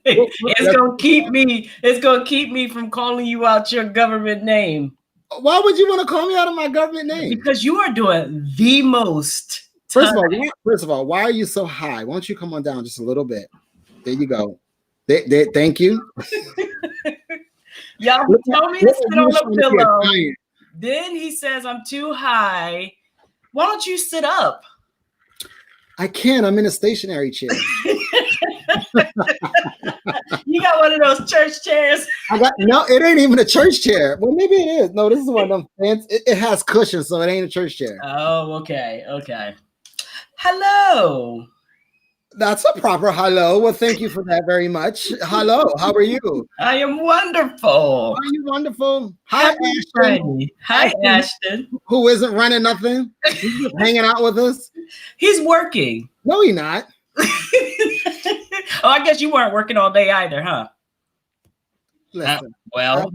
It's gonna keep me from calling you out your government name. Why would you want to call me out of my government name? Because you are doing the most. First of all, why are you so high? Why don't you come on down just a little bit? There you go. Thank you. Y'all told me to sit on the pillow. Then he says I'm too high. Why don't you sit up? I can't. I'm in a stationary chair. You got one of those church chairs? No, it ain't even a church chair. Well, maybe it is. No, this is one of them fancy. It has cushions, so it ain't a church chair. Oh, okay. Hello. That's a proper hello. Well, thank you for that very much. Hello, how are you? I am wonderful. Are you wonderful? Hi, Ashton. Hi, Ashton. Who isn't running nothing? He's just hanging out with us. He's working. No, he's not. Oh, I guess you weren't working all day either, huh? Listen, well,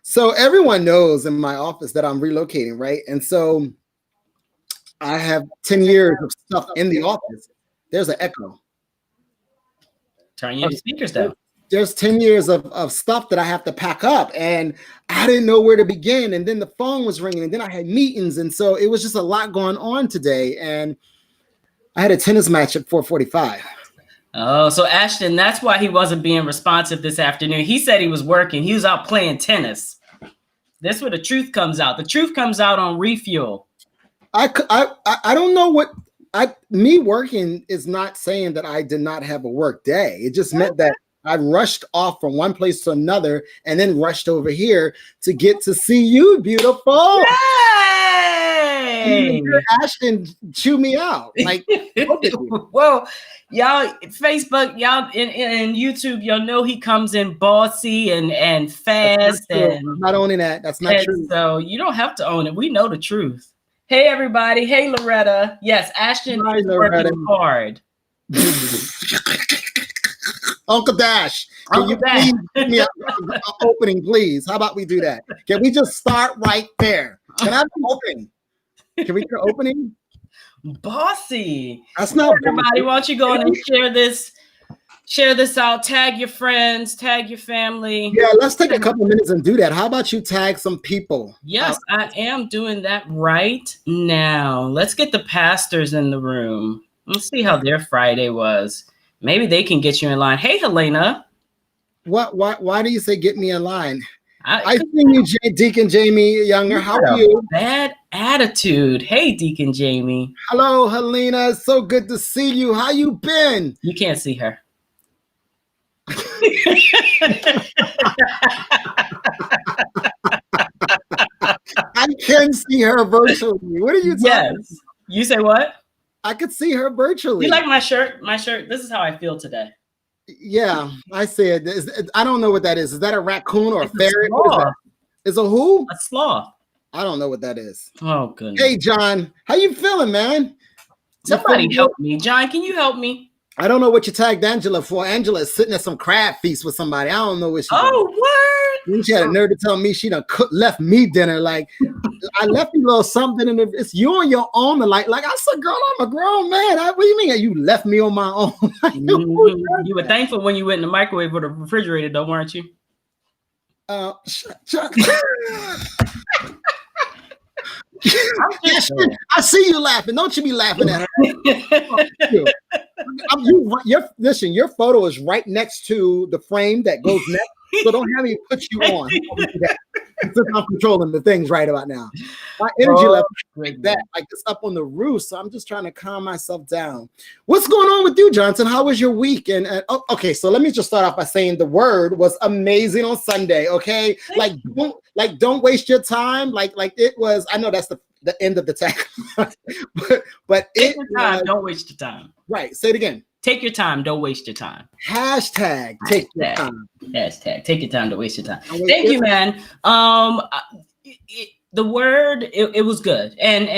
so everyone knows in my office that I'm relocating, right? And so I have 10 years of stuff in the office. There's an echo. Turn your speakers down. There's 10 years of stuff that I have to pack up, and I didn't know where to begin. And then the phone was ringing, and then I had meetings. And so it was just a lot going on today. And I had a tennis match at 4:45. Oh, so Ashton, that's why he wasn't being responsive this afternoon. He said he was working. He was out playing tennis. That's where the truth comes out. The truth comes out on Refuel. I don't know what me working is not saying that I did not have a work day. It just meant that I rushed off from one place to another and then rushed over here to get to see you, beautiful. Yay! Ashton chew me out. Like, well, y'all, Facebook, y'all in YouTube, y'all know he comes in bossy and fast. And not owning that. That's not true. So you don't have to own it. We know the truth. Hey, everybody. Hey, Loretta. Yes, Ashton is working hard. Uncle Dash, can you please give me an opening, please? How about we do that? Can we just start right there? Can I have an opening? Can we get an opening? Bossy. That's not everybody. Why don't you go and share this out? Tag your friends, tag your family. Yeah, let's take a couple minutes and do that. How about you tag some people? Yes, I am doing that right now. Let's get the pastors in the room. Let's see how their Friday was. Maybe they can get you in line. Hey, Helena. Why do you say get me in line? I see you, Deacon Jamie Younger. How are you? Bad attitude. Hey, Deacon Jamie. Hello, Helena. It's so good to see you. How you been? You can't see her. I can see her virtually. What are you talking about? You say what? I could see her virtually. You like my shirt? My shirt. This is how I feel today. Yeah, I said. I don't know what that is. Is that a raccoon or a ferret? Is a who? A sloth. I don't know what that is. Oh, goodness. Hey, John. How you feeling, man? Somebody help me. John, can you help me? I don't know what you tagged Angela for. Angela is sitting at some crab feast with somebody. I don't know what she's doing. Word. She had a nerve to tell me she done left me dinner. Like, I left you a little something, and it's you on your own. And like I said, girl, I'm a grown man. What do you mean you left me on my own? You were thankful when you went in the microwave or the refrigerator, though, weren't you? Shut I see you laughing. Don't you be laughing at her. Listen, your photo is right next to the frame that goes next. So don't have me put you on. Since I'm controlling the things right about now. My energy level like that, like it's up on the roof. So I'm just trying to calm myself down. What's going on with you, Johnson? How was your week? And okay, so let me just start off by saying the word was amazing on Sunday. Okay, don't waste your time. Like it was. I know that's the end of the tag, but take your time. Don't waste your time. Right. Say it again. Take your time. Don't waste your time. Hashtag take your time. Hashtag take your time. Don't waste your time. Thank you, man. The word it was good, and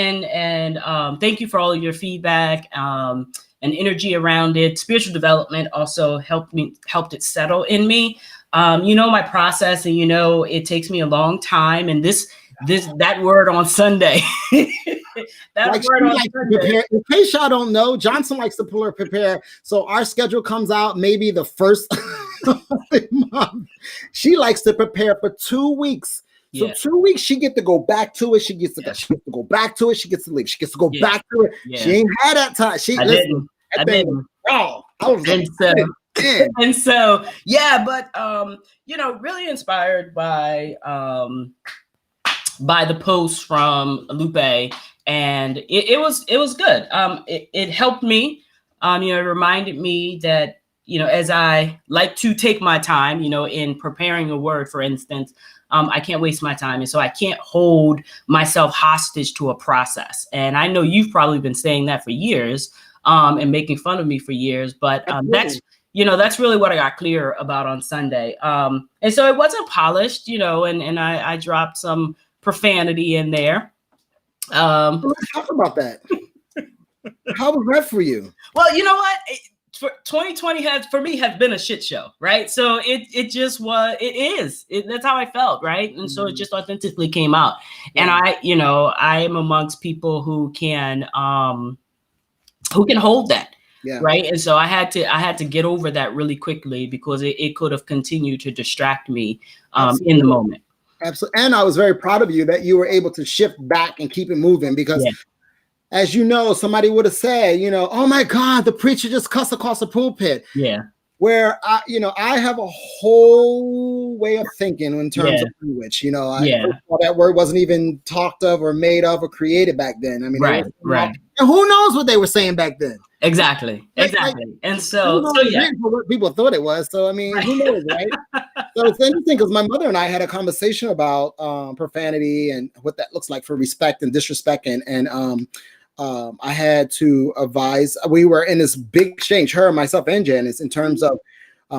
thank you for all of your feedback and energy around it. Spiritual development also helped it settle in me. You know my process, and you know it takes me a long time. And that word on Sunday. That Like word she on likes to Sunday. prepare. In case y'all don't know, Johnson likes to prepare. So our schedule comes out maybe the first of the month. She likes to prepare for 2 weeks. So Yeah. 2 weeks, she get to go back to it. She gets to go back to it. She gets to leave. She gets to go back to it. Yeah. She ain't had that time. I didn't. That thing was, oh, I was and like, so, and so, yeah, but you know, really inspired by the post from Lupe, and it was good. It helped me. You know, it reminded me that, you know, as I like to take my time, you know, in preparing a word, for instance, I can't waste my time. And so I can't hold myself hostage to a process. And I know you've probably been saying that for years, and making fun of me for years, but that's, you know, that's really what I got clear about on Sunday. And so it wasn't polished, you know, and I dropped some profanity in there. Let's talk about that. How was that for you? Well, you know what? 2020 has been a shit show, right? So it just was, that's how I felt, right? And so it just authentically came out. Yeah. And I am amongst people who can hold that. Yeah. Right. And so I had to get over that really quickly, because it could have continued to distract me in the moment. Absolutely. And I was very proud of you that you were able to shift back and keep it moving, because as you know, somebody would have said, you know, oh my God, the preacher just cussed across the pulpit. Yeah. Where I have a whole way of thinking in terms of language. You know, that word wasn't even talked of or made of or created back then. I mean, right. And who knows what they were saying back then? Exactly. And so what people thought it was. So I mean, who knows, right? So it's interesting, because my mother and I had a conversation about profanity and what that looks like for respect and disrespect, and I had to advise. We were in this big exchange, her, myself, and Janice, in terms of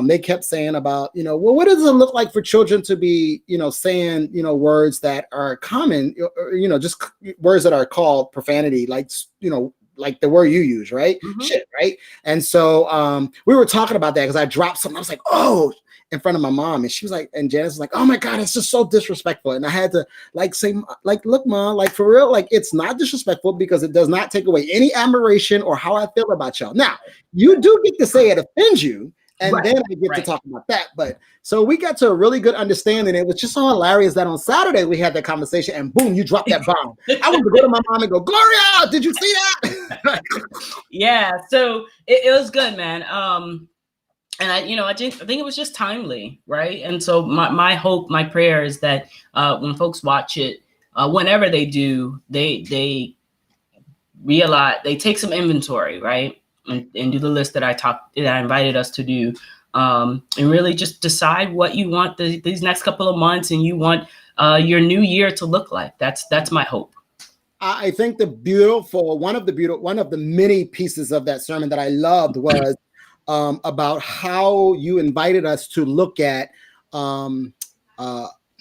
they kept saying about, you know, well, what does it look like for children to be, you know, saying, you know, words that are common, or, you know, just words that are called profanity, like, you know, like the word you use, right? Shit, right? And so we were talking about that, because I dropped something. I was like, oh, in front of my mom, and she was like, and Janice was like, oh my God, it's just so disrespectful. And I had to like say, like, look, Mom, like, for real, like, it's not disrespectful, because it does not take away any admiration or how I feel about y'all. Now, you do get to say it offends you, and then I get to talk about that. But so we got to a really good understanding. It was just so hilarious that on Saturday we had that conversation, and boom, you dropped that bomb. I wanted to go to my mom and go, Gloria, did you see that? Yeah, so it was good, man. And I think it was just timely, right? And so my hope, my prayer is that when folks watch it, whenever they do, they realize, they take some inventory, right? And do the list that I invited us to do, and really just decide what you want these next couple of months, and you want your new year to look like. That's my hope. I think one of the many pieces of that sermon that I loved was about how you invited us to look at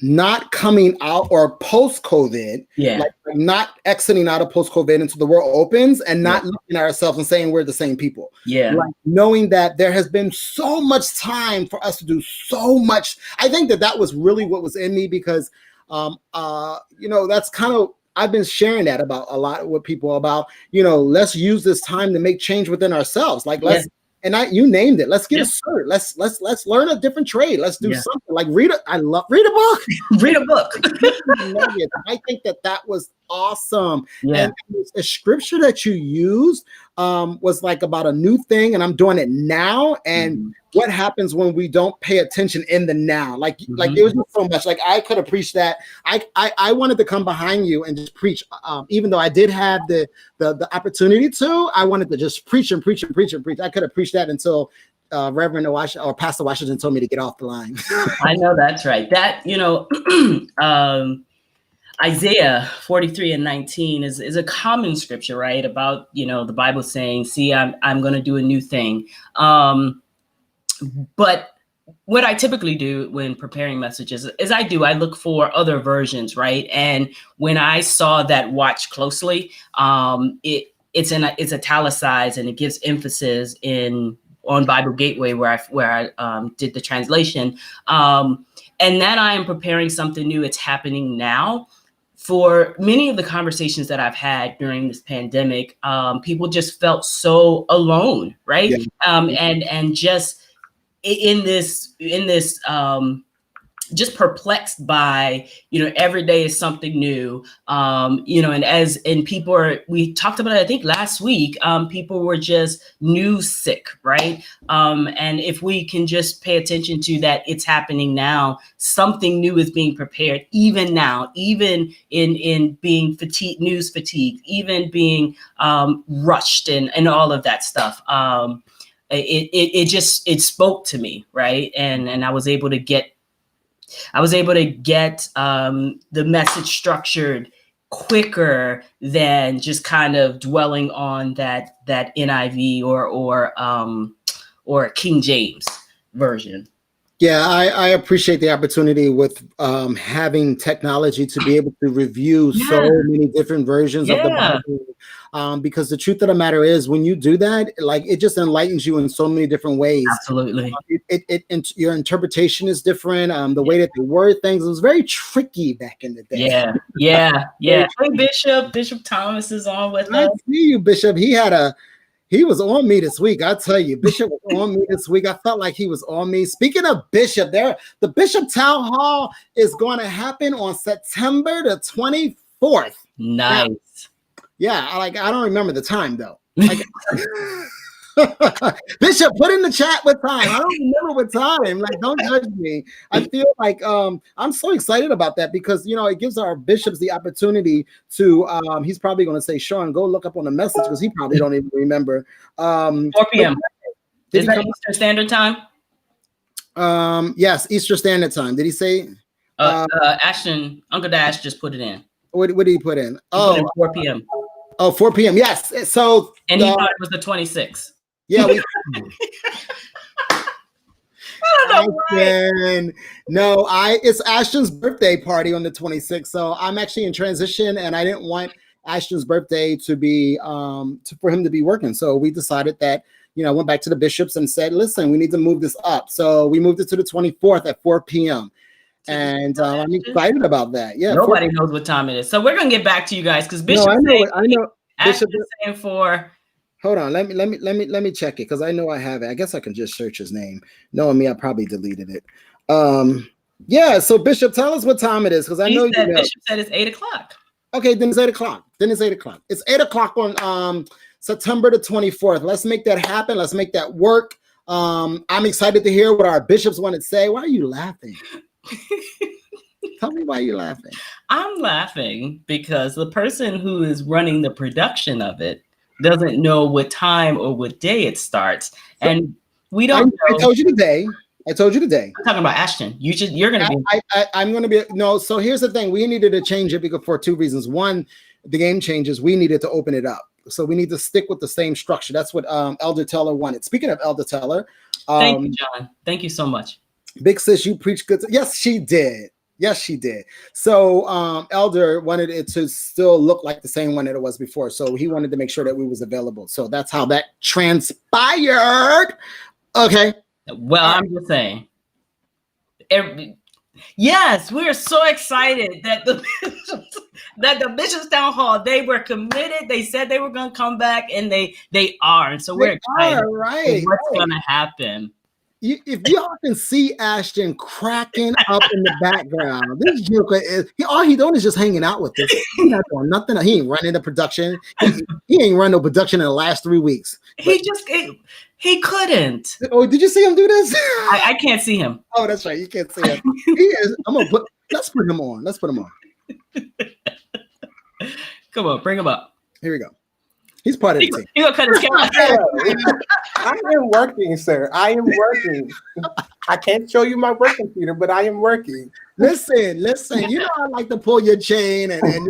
not coming out, or post-COVID, like not exiting out of post-COVID into the world opens, and not looking at ourselves and saying we're the same people. Yeah. Like knowing that there has been so much time for us to do so much. I think that was really what was in me, because that's kind of, I've been sharing that about a lot with people about, let's use this time to make change within ourselves. Like and you named it. Let's get a cert. Let's learn a different trade. Let's do something like read a book. Read a book. I think that was awesome. Yeah. And a scripture that you used was like about a new thing, and I'm doing it now. And what happens when we don't pay attention in the now? Like there was so much. Like I could have preached that. I wanted to come behind you and just preach. Even though I did have the opportunity to, I wanted to just preach and preach and preach and preach. I could have preached that until Reverend or Pastor Washington told me to get off the line. I know that's right. That Isaiah 43:19 is a common scripture, right? About the Bible saying, "See, I'm going to do a new thing." But what I typically do when preparing messages is I look for other versions, right? And when I saw that watch closely, it's italicized, and it gives emphasis on Bible Gateway where I did the translation. And then I am preparing something new. It's happening now. for many of the conversations that I've had during this pandemic, people just felt so alone, right? Yeah. And just in this just perplexed by, every day is something new, and we talked about it, I think last week, people were just news sick, right? And if we can just pay attention to that, it's happening now. Something new is being prepared, even now, even in being news fatigued, even being rushed and all of that stuff. It spoke to me, right? And I was able to get the message structured quicker than just kind of dwelling on that NIV or King James version. Yeah, I appreciate the opportunity with having technology to be able to review so many different versions of the Bible. Because the truth of the matter is, when you do that, like, it just enlightens you in so many different ways. Absolutely. Your interpretation is different. The way that they word things, it was very tricky back in the day. Yeah. Hey, Bishop Thomas is on with us. I see you, Bishop. He was on me this week. I tell you, Bishop was on me this week. I felt like he was on me. Speaking of Bishop, the Bishop Town Hall is going to happen on September the 24th. Nice. Now, I don't remember the time though. Bishop, put in the chat what time. I don't remember what time. Like, don't judge me. I feel like I'm so excited about that because it gives our bishops the opportunity to he's probably going to say, Sean, go look up on the message because he probably don't even remember. 4 p.m. Is that Eastern Standard Time? Yes, Eastern Standard Time. Did he say? Ashton, Uncle Dash just put it in. What did he put in? Put in 4 p.m. Oh, 4 p.m. Yes. So and he thought it was the 26th. Yeah, I don't know. No, it's Ashton's birthday party on the 26th. So I'm actually in transition, and I didn't want Ashton's birthday to be for him to be working. So we decided that went back to the bishops and said, listen, we need to move this up. So we moved it to the 24th at 4 p.m. And I'm excited about that. Yeah, nobody knows what time it is. So we're gonna get back to you guys because Bishop. No, I know. Bishop is saying 4. Hold on, let me check it because I know I have it. I guess I can just search his name. Knowing me, I probably deleted it. Yeah. So Bishop, tell us what time it is because I know you know. Bishop said it's 8 o'clock. Okay, then it's 8 o'clock. It's 8 o'clock on September the 24th. Let's make that happen. Let's make that work. I'm excited to hear what our bishops want to say. Why are you laughing? Tell me why you're laughing. I'm laughing because the person who is running the production of it doesn't know what time or what day it starts, and we don't know. I told you today. I'm talking about Ashton. You're going to be. I'm going to be. No. So here's the thing. We needed to change it for 2 reasons. One, the game changes. We needed to open it up. So we need to stick with the same structure. That's what Elder Teller wanted. Speaking of Elder Teller, thank you, John. Thank you so much. Big sis, you preach good. Yes, she did. So Elder wanted it to still look like the same one that it was before. So he wanted to make sure that we was available. So that's how that transpired. Okay. Well, I'm just saying. Yes, we're so excited that the Bishops Town Hall, they were committed. They said they were going to come back, and they are. And so we're excited. Right. What's going to happen? If y'all can see Ashton cracking up in the background, this joker is all he doing is just hanging out with us. He's not doing nothing. He ain't running the production. He ain't run no production in the last 3 weeks. He couldn't. Oh, did you see him do this? I can't see him. Oh, that's right. You can't see him. He is. Let's put him on. Come on, bring him up. Here we go. He's part of the team. He's gonna cut his camera. I am working, sir. I am working. I can't show you my work computer, but I am working. Listen. You know I like to pull your chain and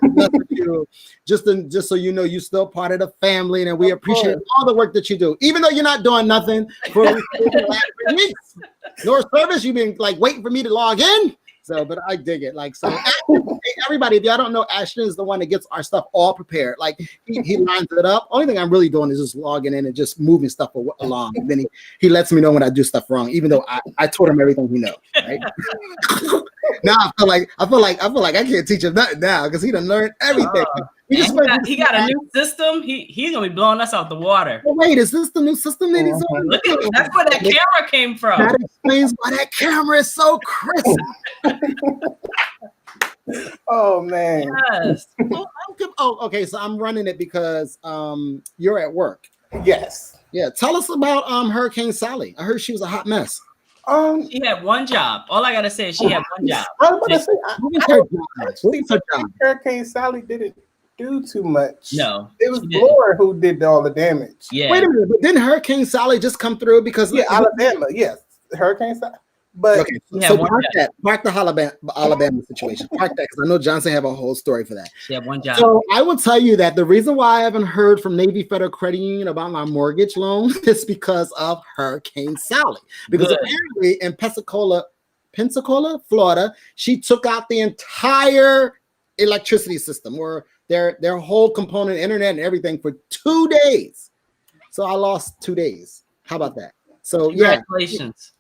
you just so you know you're still part of the family, and we appreciate all the work that you do, even though you're not doing nothing for the last 3 weeks. Nor service, you've been like waiting for me to log in. So, but I dig it. Like, so everybody, if y'all don't know, Ashton is the one that gets our stuff all prepared. Like, he lines it up. Only thing I'm really doing is just logging in and just moving stuff along. And then he lets me know when I do stuff wrong, even though I told him everything he knows. Right? Now I feel like I can't teach him nothing now because he done learned everything. He got a new system. He's gonna be blowing us out the water. Oh, wait, is this the new system that he's on? Look at, that's where that camera came from. That explains why that camera is so crisp. Oh man. Yes. Okay. So I'm running it because you're at work. Yes. Yeah. Tell us about Hurricane Sally. I heard she was a hot mess. She had one job. All I gotta say is she had one job. I was about to say, Hurricane Sally didn't do too much. No, it was Blower who did all the damage. Yeah. Wait a minute, but didn't Hurricane Sally just come through? Because Alabama, yes, Hurricane Sally. But okay, so park the Alabama situation. Park that because I know Johnson have a whole story for that. She had one job. So I will tell you that the reason why I haven't heard from Navy Federal Credit Union about my mortgage loan is because of Hurricane Sally. Because apparently in Pensacola, Florida, she took out the entire electricity system or their whole component, internet and everything for 2 days. So I lost 2 days. How about that? So congratulations.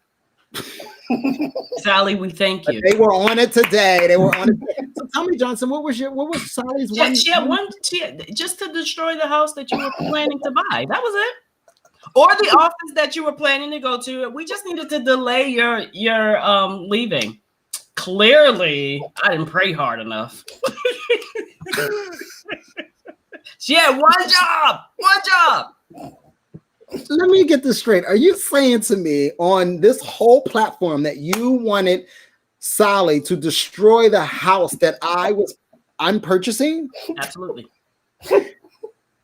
Sally, we thank you. They were on it today. So tell me, Johnson, what was Sally's one? She had one just to destroy the house that you were planning to buy. That was it. Or the office that you were planning to go to. We just needed to delay your leaving. Clearly, I didn't pray hard enough. She had one job. Let me get this straight. Are you saying to me on this whole platform that you wanted Sally to destroy the house that I'm purchasing? Absolutely.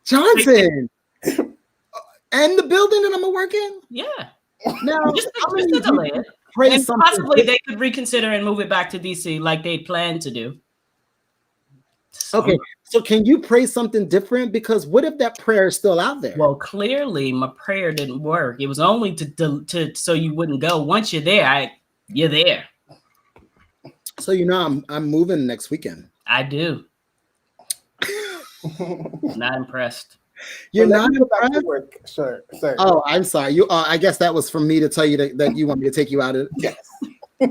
Johnson. And the building that I'm gonna work in? Yeah. Now, just to delay it. And possibly they could reconsider and move it back to DC like they planned to do. Okay, so can you pray something different? Because what if that prayer is still out there? Well, clearly my prayer didn't work. It was only to so you wouldn't go. Once you're there, you're there. So I'm moving next weekend. I do. Not impressed. You're not impressed? Sure. Oh, I'm sorry. I guess that was for me to tell you that you want me to take you out of it. Yes.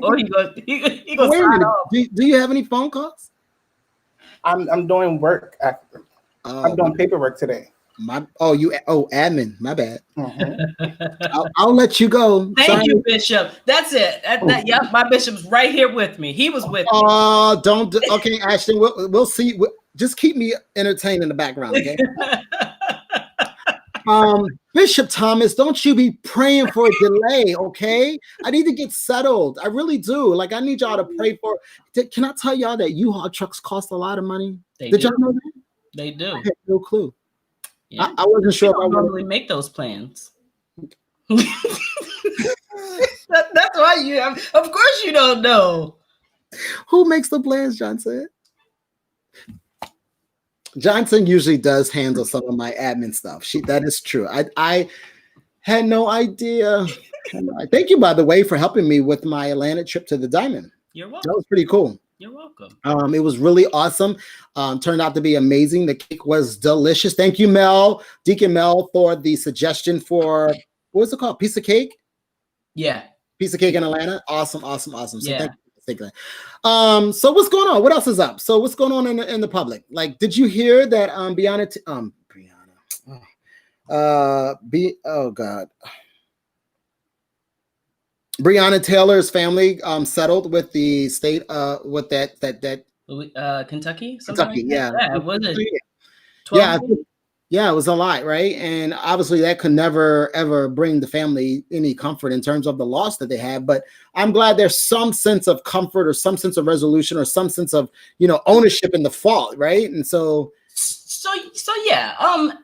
Or he goes. Wait a minute. Do you have any phone calls? I'm doing work. I'm doing paperwork today. Admin. My bad. Mm-hmm. I'll let you go. Thank you, Bishop. That's it. Yep, my bishop's right here with me. He was with me. Okay, Ashton. We'll see. Just keep me entertained in the background, okay? Bishop Thomas, don't you be praying for a delay, okay? I need to get settled. I really do. Like, I need y'all to pray for. Can I tell y'all that U-Haul trucks cost a lot of money? Did y'all know that? They do. I had no clue. Yeah. I wasn't sure. I normally make those plans. That's why you. Of course, you don't know. Who makes the plans, Johnson? Johnson usually does handle some of my admin stuff. That is true. I had no idea. Thank you, by the way, for helping me with my Atlantic trip to the Diamond. You're welcome. That was pretty cool. You're welcome. It was really awesome. Turned out to be amazing. The cake was delicious. Thank you, Deacon Mel, for the suggestion for what's it called? Piece of cake? Yeah. Piece of cake in Atlanta. Awesome. So thank you. So what's going on? What else is up? So what's going on in the public? Like, did you hear that Breonna Taylor's family settled with the state with that Kentucky? Kentucky, yeah. Yeah, was it? Yeah, it was a lot, right? And obviously that could never, ever bring the family any comfort in terms of the loss that they had. But I'm glad there's some sense of comfort or some sense of resolution or some sense of, ownership in the fault, right? And so yeah.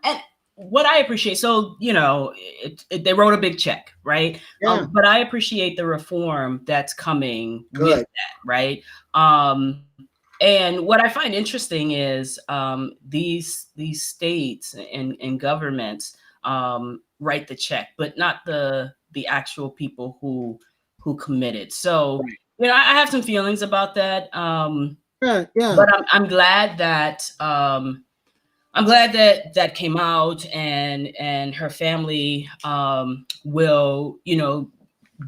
And what I appreciate, they wrote a big check, right? Yeah. But I appreciate the reform that's coming Good. with that, right? And what I find interesting is these states and governments write the check, but not the actual people who committed. So You know, I have some feelings about that. Yeah, yeah. But I'm glad that that came out, and her family will, you know,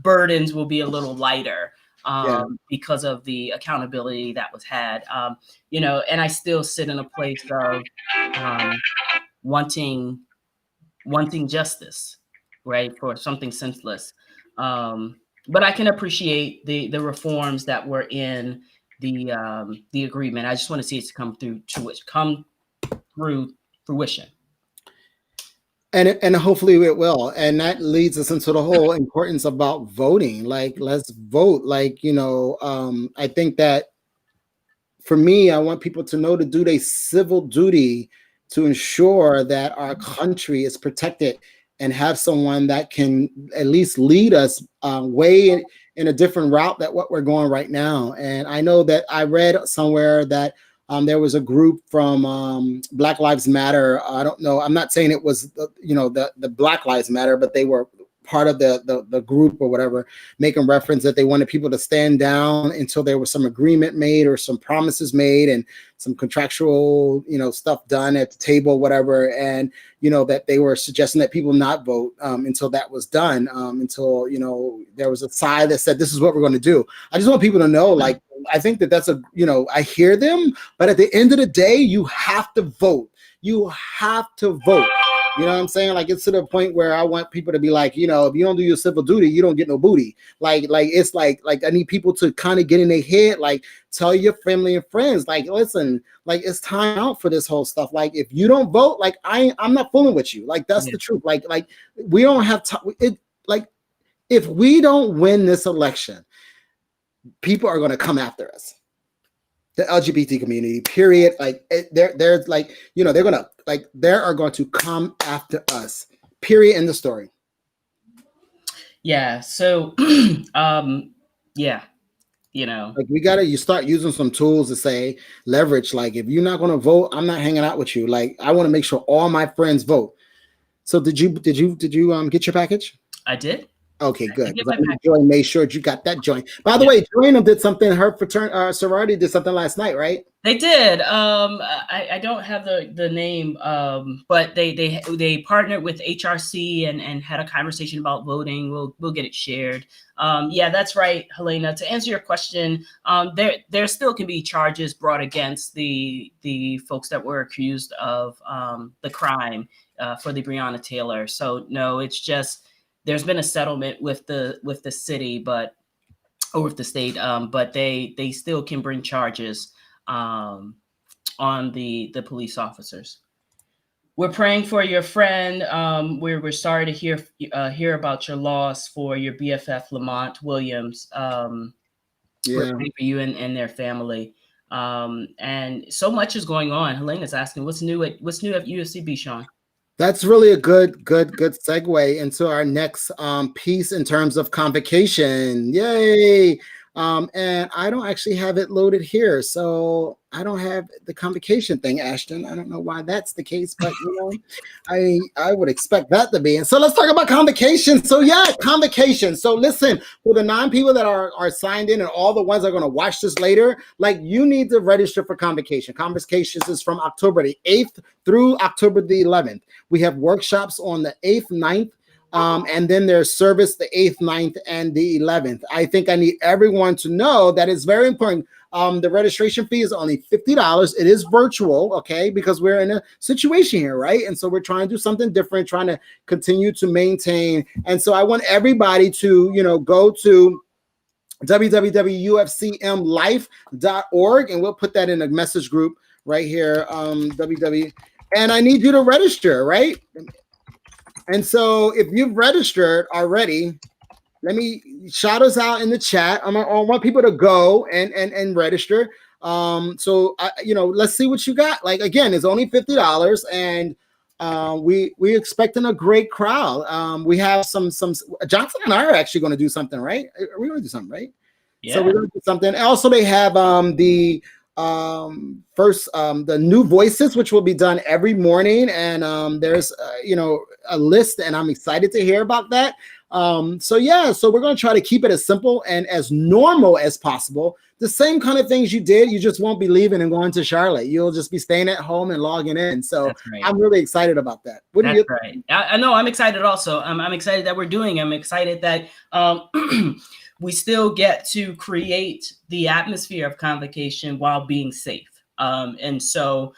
burdens will be a little lighter because of the accountability that was had. You know, and I still sit in a place of wanting justice, right, for something senseless. But I can appreciate the reforms that were in the agreement. I just want to see it come through fruition. And hopefully it will. And that leads us into the whole importance about voting. Like, let's vote. Like, you know, I think that for me, I want people to know to do their civil duty to ensure that our country is protected and have someone that can at least lead us way in a different route than what we're going right now. And I know that I read somewhere that there was a group from Black Lives Matter. I don't know. I'm not saying it was, you know, the Black Lives Matter, but they were part of the group or whatever, making reference that they wanted people to stand down until there was some agreement made or some promises made and some contractual, you know, stuff done at the table, whatever. And, you know, that they were suggesting that people not vote until that was done, until, you know, there was a side that said, this is what we're going to do. I just want people to know, like, I think that that's a, you know, I hear them, but at the end of the day, you have to vote. You have to vote. You know what I'm saying? Like, it's to the point where I want people to be like, you know, if you don't do your civil duty, you don't get no booty. Like it's like I need people to kind of get in their head, like, tell your family and friends, like, listen, like, it's time out for this whole stuff. Like, if you don't vote, like, I'm not fooling with you. Like, that's the truth. Like we don't have it. Like, if we don't win this election, people are going to come after us. The LGBT community, period. Like, they're like, you know, they're gonna, like, they are going to come after us, period. In the story. Yeah. So, yeah, you know, like, you start using some tools to say leverage. Like, if you're not going to vote, I'm not hanging out with you. Like, I want to make sure all my friends vote. So did you get your package? I did. Okay, good. Joy made sure you got that joint. By the way, Joanna did something. Her sorority did something last night, right? They did. I don't have the name, but they partnered with HRC and had a conversation about voting. We'll get it shared. Yeah, that's right, Helena. To answer your question, there still can be charges brought against the folks that were accused of the crime for the Breonna Taylor. So no, it's just there's been a settlement with the city, or with the state, but they still can bring charges on the police officers. We're praying for your friend. We're sorry to hear about your loss for your BFF Lamont Williams. We're praying for you and their family. And so much is going on. Helena's asking, what's new at UFCB, Sean? That's really a good segue into our next piece in terms of convocation. Yay! And I don't actually have it loaded here, so I don't have the convocation thing, Ashton. I don't know why that's the case, but you know, I would expect that to be. And so let's talk about convocation. So yeah, convocation. So listen, for the 9 people that are signed in and all the ones that are going to watch this later, like, you need to register for convocation. Convocations is from October the 8th through October the 11th. We have workshops on the 8th, 9th, and then there's service the 8th, 9th, and the 11th. I think I need everyone to know that it's very important. The registration fee is only $50. It is virtual, okay, because we're in a situation here, right? And so we're trying to do something different, trying to continue to maintain. And so I want everybody to, you know, go to www.ufcmlife.org, and we'll put that in a message group right here. And I need you to register, right? And so if you've registered already, let me shout us out in the chat. I want people to go and register. So you know, let's see what you got. Like, again, it's only $50, and we expecting a great crowd. We have some Johnson and I are actually going to do something, right? Are we going to do something, right? Yeah. So we're going to do something. Also, they have the new voices, which will be done every morning, and there's you know, a list, and I'm excited to hear about that. So yeah, so we're going to try to keep it as simple and as normal as possible. The same kind of things you did, you just won't be leaving and going to Charlotte. You'll just be staying at home and logging in. So I'm really excited about that. That's right. I know I'm excited also. I'm excited that we're doing. I'm excited that we still get to create the atmosphere of convocation while being safe. And so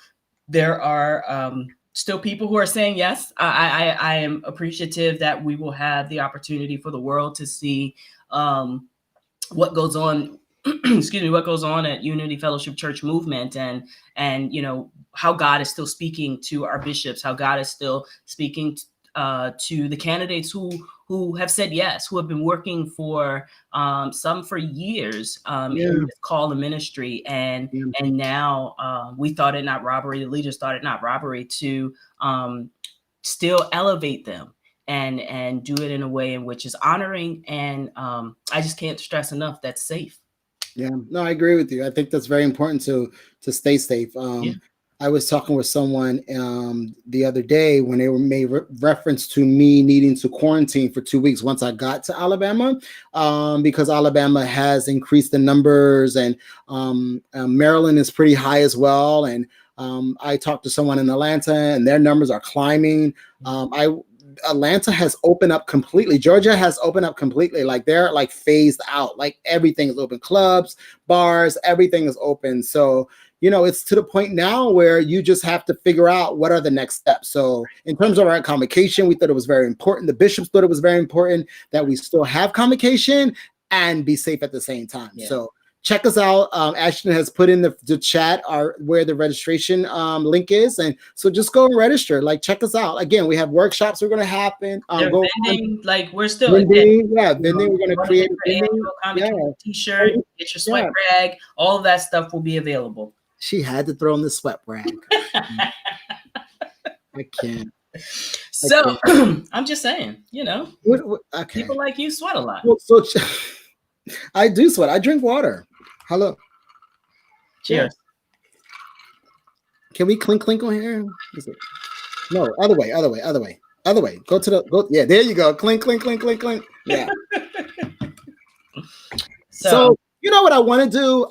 there are still people who are saying yes. I am appreciative that we will have the opportunity for the world to see what goes on. Excuse me, what goes on at Unity Fellowship Church Movement, and you know how God is still speaking to our bishops, how God is still speaking to the candidates who have said yes, who have been working for some for years in this call to ministry, and now we thought it not robbery. The leaders thought it not robbery to still elevate them and do it in a way in which is honoring, and I just can't stress enough that's safe. Yeah, no, I agree with you. I think that's very important to stay safe. I was talking with someone the other day when they made reference to me needing to quarantine for 2 weeks once I got to Alabama, because Alabama has increased the numbers, and Maryland is pretty high as well. And I talked to someone in Atlanta, and their numbers are climbing. Atlanta has opened up completely. Georgia has opened up completely. Like they're like phased out. Like everything is open. Clubs, bars, everything is open. So, you know, it's to the point now where you just have to figure out what are the next steps. So in terms of our convocation, we thought it was very important. The bishops thought it was very important that we still have convocation and be safe at the same time. Yeah. So check us out. Ashton has put in the chat where the registration link is. And so just go and register. Like, check us out. Again, we have workshops are going to happen. Vending, like we're still vending. Yeah, vending. We're going to create a t-shirt, get your sweat rag. All of that stuff will be available. She had to throw in the sweat rag. I can't. So I'm just saying, you know, people like you sweat a lot. Well, so I do sweat. I drink water. Hello. Cheers. Can we clink on here? No, other way. Go to the yeah, there you go. Clink. Yeah. So you know what I want to do?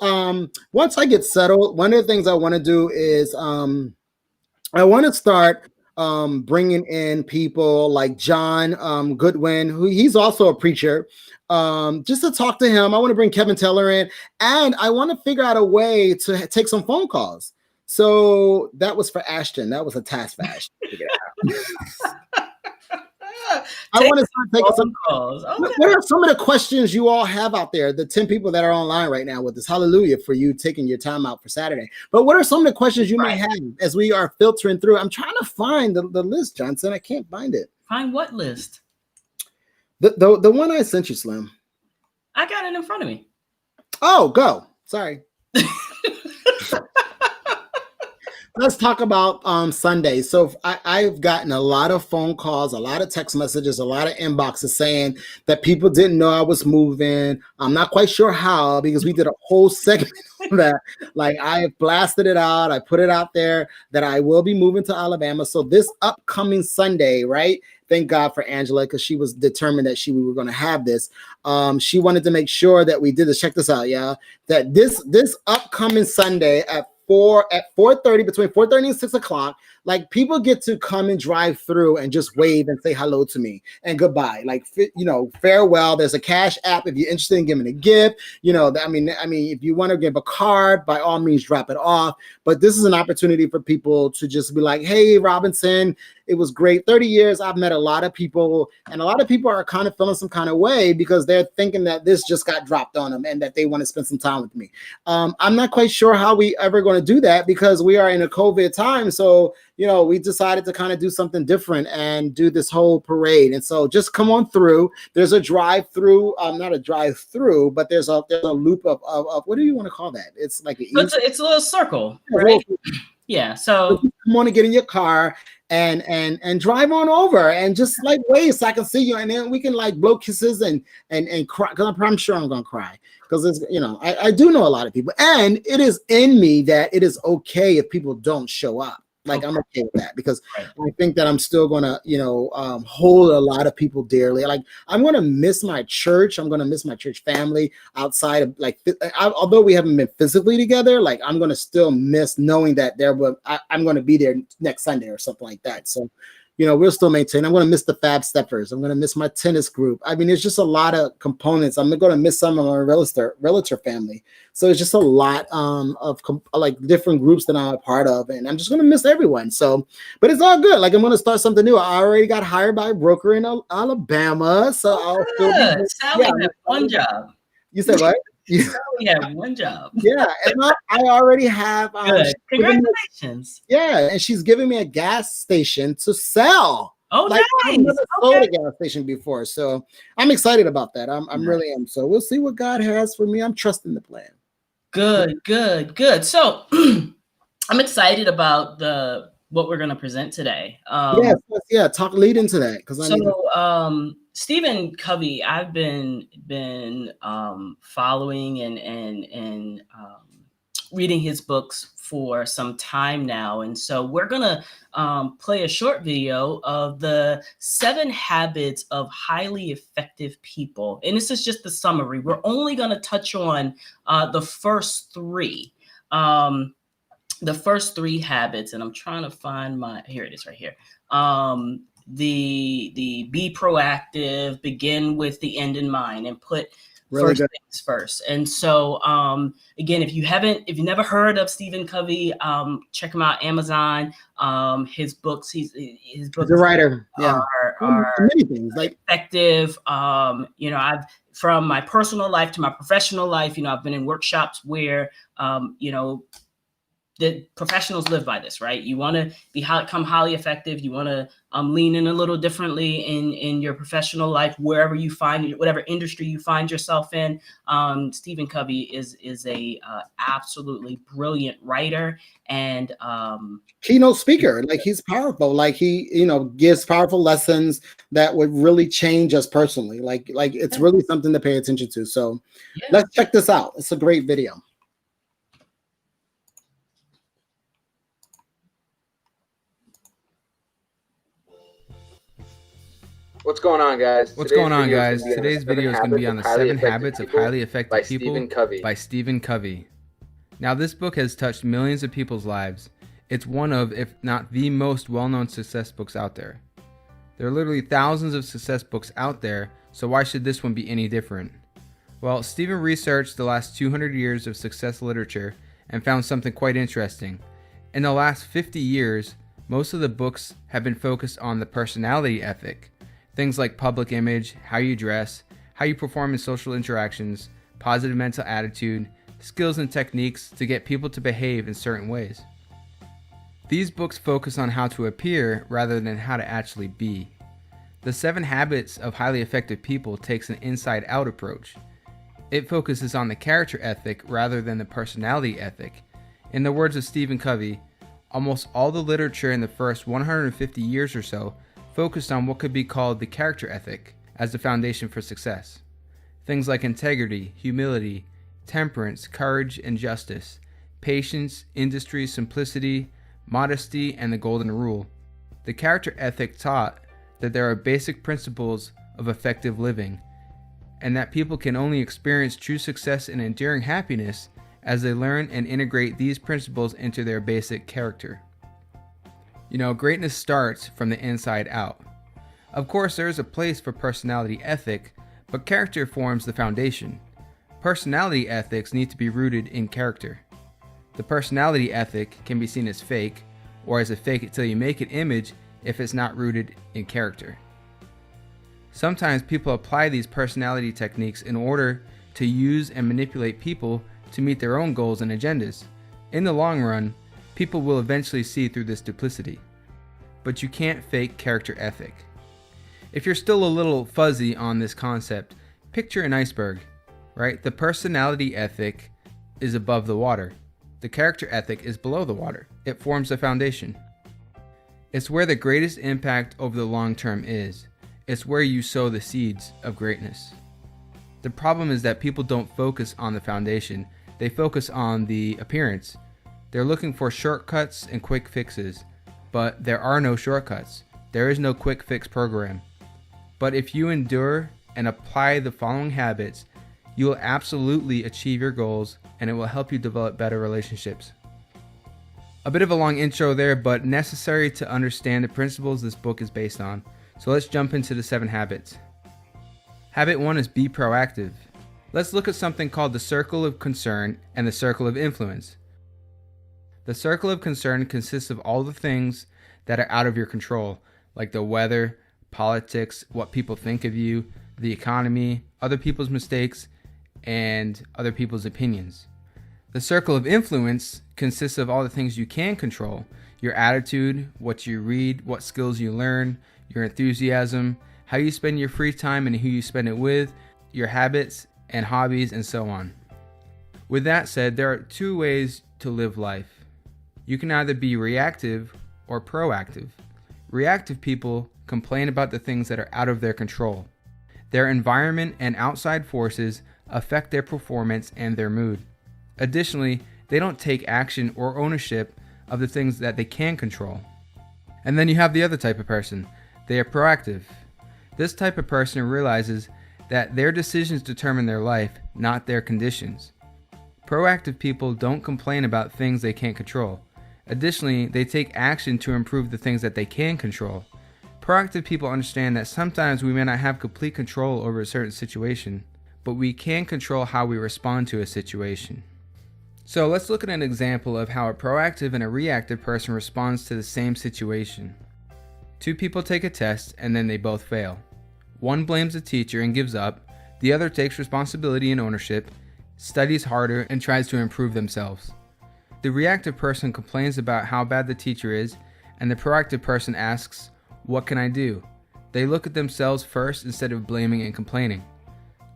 Once I get settled, one of the things I want to do is I want to start bringing in people like John Goodwin, who he's also a preacher, just to talk to him. I want to bring Kevin Teller in, and I want to figure out a way to take some phone calls. So that was for Ashton. That was a task for Ashton to figure out. I want to start taking some calls. Okay. What are some of the questions you all have out there? The 10 people that are online right now with us. Hallelujah for you taking your time out for Saturday. But what are some of the questions you may have as we are filtering through? I'm trying to find the list, Johnson. I can't find it. Find what list? The one I sent you, Slim. I got it in front of me. Oh, go. Sorry. Let's talk about Sunday. So I've gotten a lot of phone calls, a lot of text messages, a lot of inboxes saying that people didn't know I was moving. I'm not quite sure how, because we did a whole segment on that. Like, I blasted it out. I put it out there that I will be moving to Alabama. So this upcoming Sunday, right? Thank God for Angela, because she was determined that we were going to have this. She wanted to make sure that we did this. Check this out, yeah. That this upcoming Sunday at 4:30, between 4:30 and 6 o'clock, like, people get to come and drive through and just wave and say hello to me and goodbye. Like, you know, farewell. There's a Cash App if you're interested in giving a gift. You know, I mean, if you want to give a card, by all means, drop it off. But this is an opportunity for people to just be like, hey, Robinson, it was great. 30 years. I've met a lot of people, and a lot of people are kind of feeling some kind of way because they're thinking that this just got dropped on them and that they want to spend some time with me. I'm not quite sure how we ever going to do that, because we are in a COVID time. So, you know, we decided to kind of do something different and do this whole parade. And so just come on through. There's a drive-through, not a drive-through, but there's a loop of what do you want to call that? It's like it's a little circle, right? Yeah. So you want to get in your car and drive on over and just like wave so I can see you, and then we can like blow kisses and cry, because I'm sure I'm gonna cry, because it's, you know, I do know a lot of people, and it is in me that it is okay if people don't show up. Like, Okay. I'm okay with that because Right. I think that I'm still gonna, hold a lot of people dearly. Like, I'm gonna miss my church. I'm gonna miss my church family outside of although we haven't been physically together, like I'm gonna still miss knowing that I'm gonna be there next Sunday or something like that. So, we'll still maintain. I'm gonna miss the Fab Steppers. I'm gonna miss my tennis group. I mean, it's just a lot of components. I'm gonna miss some of my realtor family. So it's just a lot of like different groups that I'm a part of, and I'm just gonna miss everyone. So, but it's all good. Like, I'm gonna start something new. I already got hired by a broker in Alabama, so I'll still be. Sally had one job. You said what? Sally had one job. Yeah, and I already have. Good. Congratulations. And she's giving me a gas station to sell. Oh, like, nice. I've never sold a gas station before, so I'm excited about that. I'm really am. So we'll see what God has for me. I'm trusting the plan. Good. So I'm excited about what we're going to present today. Lead into that because Stephen Covey, I've been following and reading his books for some time now, and so we're gonna play a short video of the 7 habits of highly effective people, and this is just the summary. We're only going to touch on the first 3. The first 3 habits, and I'm trying to find here it is right here. The be proactive, begin with the end in mind, and put first things first. And so again, if you've never heard of Stephen Covey, check him out, Amazon. His books, his books, the writer, are many things like effective. I've, from my personal life to my professional life, I've been in workshops where the professionals live by this, right? You want to become highly effective. You want to lean in a little differently in your professional life, wherever you find, whatever industry you find yourself in. Stephen Covey is a absolutely brilliant writer and keynote speaker. Like, he's powerful. Like, he gives powerful lessons that would really change us personally. Like it's really something to pay attention to. So let's check this out. It's a great video. What's going on, guys? Today's video is going to be on the 7 habits of highly effective people by Stephen Covey. Now, this book has touched millions of people's lives. It's one of, if not the most well-known success books out there. There are literally thousands of success books out there, so why should this one be any different? Well, Stephen researched the last 200 years of success literature and found something quite interesting. In the last 50 years, most of the books have been focused on the personality ethic. Things like public image, how you dress, how you perform in social interactions, positive mental attitude, skills and techniques to get people to behave in certain ways. These books focus on how to appear rather than how to actually be. The 7 habits of highly effective people takes an inside-out approach. It focuses on the character ethic rather than the personality ethic. In the words of Stephen Covey, almost all the literature in the first 150 years or so focused on what could be called the character ethic as the foundation for success. Things like integrity, humility, temperance, courage, and justice, patience, industry, simplicity, modesty, and the golden rule. The character ethic taught that there are basic principles of effective living, and that people can only experience true success and enduring happiness as they learn and integrate these principles into their basic character. Greatness starts from the inside out. Of course, there is a place for personality ethic, but character forms the foundation. Personality ethics need to be rooted in character. The personality ethic can be seen as fake, or as a fake it till you make it image if it's not rooted in character. Sometimes people apply these personality techniques in order to use and manipulate people to meet their own goals and agendas. In the long run, people will eventually see through this duplicity. But you can't fake character ethic. If you're still a little fuzzy on this concept, picture an iceberg, right? The personality ethic is above the water. The character ethic is below the water. It forms the foundation. It's where the greatest impact over the long term is. It's where you sow the seeds of greatness. The problem is that people don't focus on the foundation. They focus on the appearance. They're looking for shortcuts and quick fixes. but there are no shortcuts. There is no quick fix program. But if you endure and apply the following habits, you will absolutely achieve your goals, and it will help you develop better relationships. A bit of a long intro there, but necessary to understand the principles this book is based on. So let's jump into the 7 habits. Habit 1 is be proactive. Let's look at something called the circle of concern and the circle of influence. The circle of concern consists of all the things that are out of your control, like the weather, politics, what people think of you, the economy, other people's mistakes, and other people's opinions. The circle of influence consists of all the things you can control, your attitude, what you read, what skills you learn, your enthusiasm, how you spend your free time and who you spend it with, your habits and hobbies, and so on. With that said, there are 2 ways to live life. You can either be reactive or proactive. Reactive people complain about the things that are out of their control. Their environment and outside forces affect their performance and their mood. Additionally, they don't take action or ownership of the things that they can control. And then you have the other type of person. They are proactive. This type of person realizes that their decisions determine their life, not their conditions. Proactive people don't complain about things they can't control. Additionally, they take action to improve the things that they can control. Proactive people understand that sometimes we may not have complete control over a certain situation, but we can control how we respond to a situation. So let's look at an example of how a proactive and a reactive person responds to the same situation. 2 people take a test and then they both fail. One blames the teacher and gives up. The other takes responsibility and ownership, studies harder, and tries to improve themselves. The reactive person complains about how bad the teacher is, and the proactive person asks, "What can I do?" They look at themselves first instead of blaming and complaining.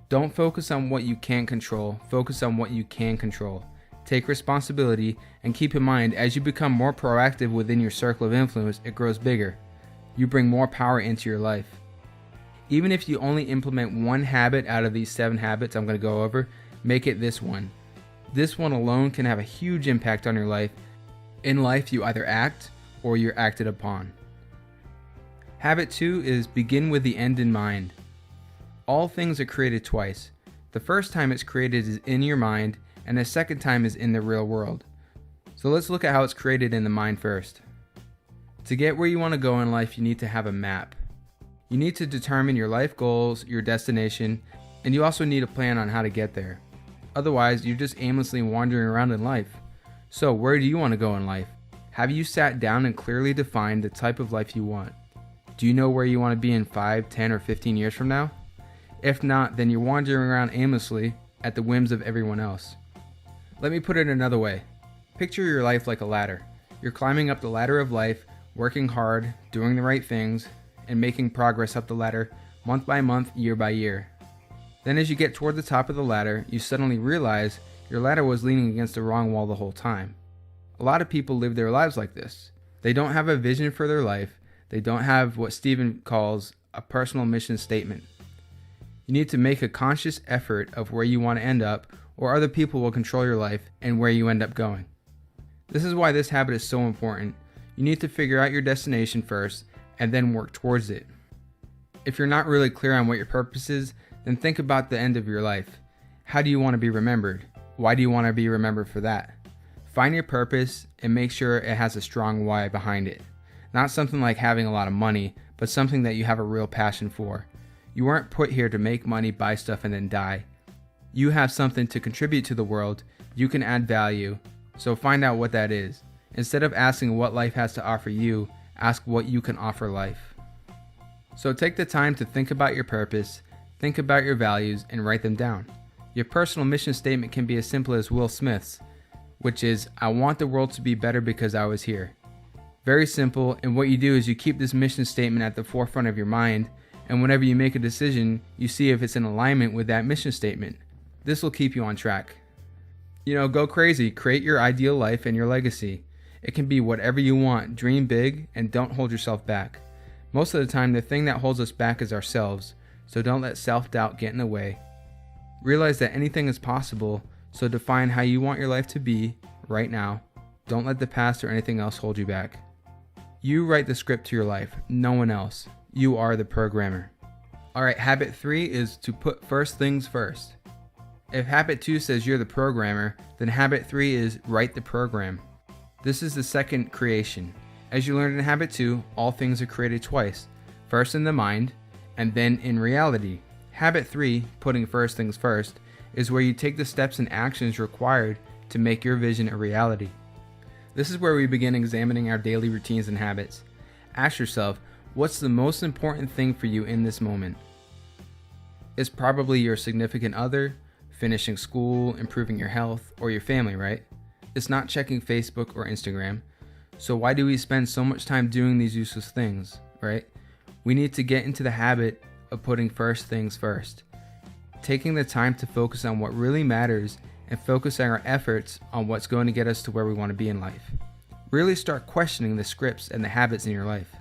Don't focus on what you can't control, focus on what you can control. Take responsibility, and keep in mind, as you become more proactive within your circle of influence, it grows bigger. You bring more power into your life. Even if you only implement 1 habit out of these 7 habits I'm going to go over, make it this one. This one alone can have a huge impact on your life. In life, you either act or you're acted upon. Habit 2 is begin with the end in mind. All things are created twice. The first time it's created is in your mind, and the second time is in the real world. So let's look at how it's created in the mind first. To get where you want to go in life, you need to have a map. You need to determine your life goals, your destination, and you also need a plan on how to get there. Otherwise, you're just aimlessly wandering around in life. So where do you want to go in life? Have you sat down and clearly defined the type of life you want? Do you know where you want to be in 5, 10, or 15 years from now? If not, then you're wandering around aimlessly at the whims of everyone else. Let me put it another way. Picture your life like a ladder. You're climbing up the ladder of life, working hard, doing the right things, and making progress up the ladder month by month, year by year. Then as you get toward the top of the ladder, you suddenly realize your ladder was leaning against the wrong wall the whole time. A lot of people live their lives like this. They don't have a vision for their life. They don't have what Stephen calls a personal mission statement. You need to make a conscious effort of where you want to end up, or other people will control your life and where you end up going. This is why this habit is so important. You need to figure out your destination first and then work towards it. If you're not really clear on what your purpose is, then think about the end of your life. How do you want to be remembered? Why do you want to be remembered for that? Find your purpose and make sure it has a strong why behind it. Not something like having a lot of money, but something that you have a real passion for. You weren't put here to make money, buy stuff, and then die. You have something to contribute to the world. You can add value. So find out what that is. Instead of asking what life has to offer you, ask what you can offer life. So take the time to think about your purpose, think about your values, and write them down. Your personal mission statement can be as simple as Will Smith's, which is, I want the world to be better because I was here. Very simple, and what you do is you keep this mission statement at the forefront of your mind, and whenever you make a decision, you see if it's in alignment with that mission statement. This will keep you on track. Go crazy, create your ideal life and your legacy. It can be whatever you want, dream big, and don't hold yourself back. Most of the time, the thing that holds us back is ourselves, so don't let self-doubt get in the way. Realize that anything is possible, so define how you want your life to be right now. Don't let the past or anything else hold you back. You write the script to your life, no one else. You are the programmer. All right, habit 3 is to put first things first. If habit 2 says you're the programmer, then habit 3 is write the program. This is the second creation. As you learned in habit 2, all things are created twice, first in the mind and then in reality. Habit 3, putting first things first, is where you take the steps and actions required to make your vision a reality. This is where we begin examining our daily routines and habits. Ask yourself, what's the most important thing for you in this moment? It's probably your significant other, finishing school, improving your health, or your family, right? It's not checking Facebook or Instagram. So why do we spend so much time doing these useless things, right? We need to get into the habit of putting first things first. Taking the time to focus on what really matters and focusing our efforts on what's going to get us to where we want to be in life. Really start questioning the scripts and the habits in your life.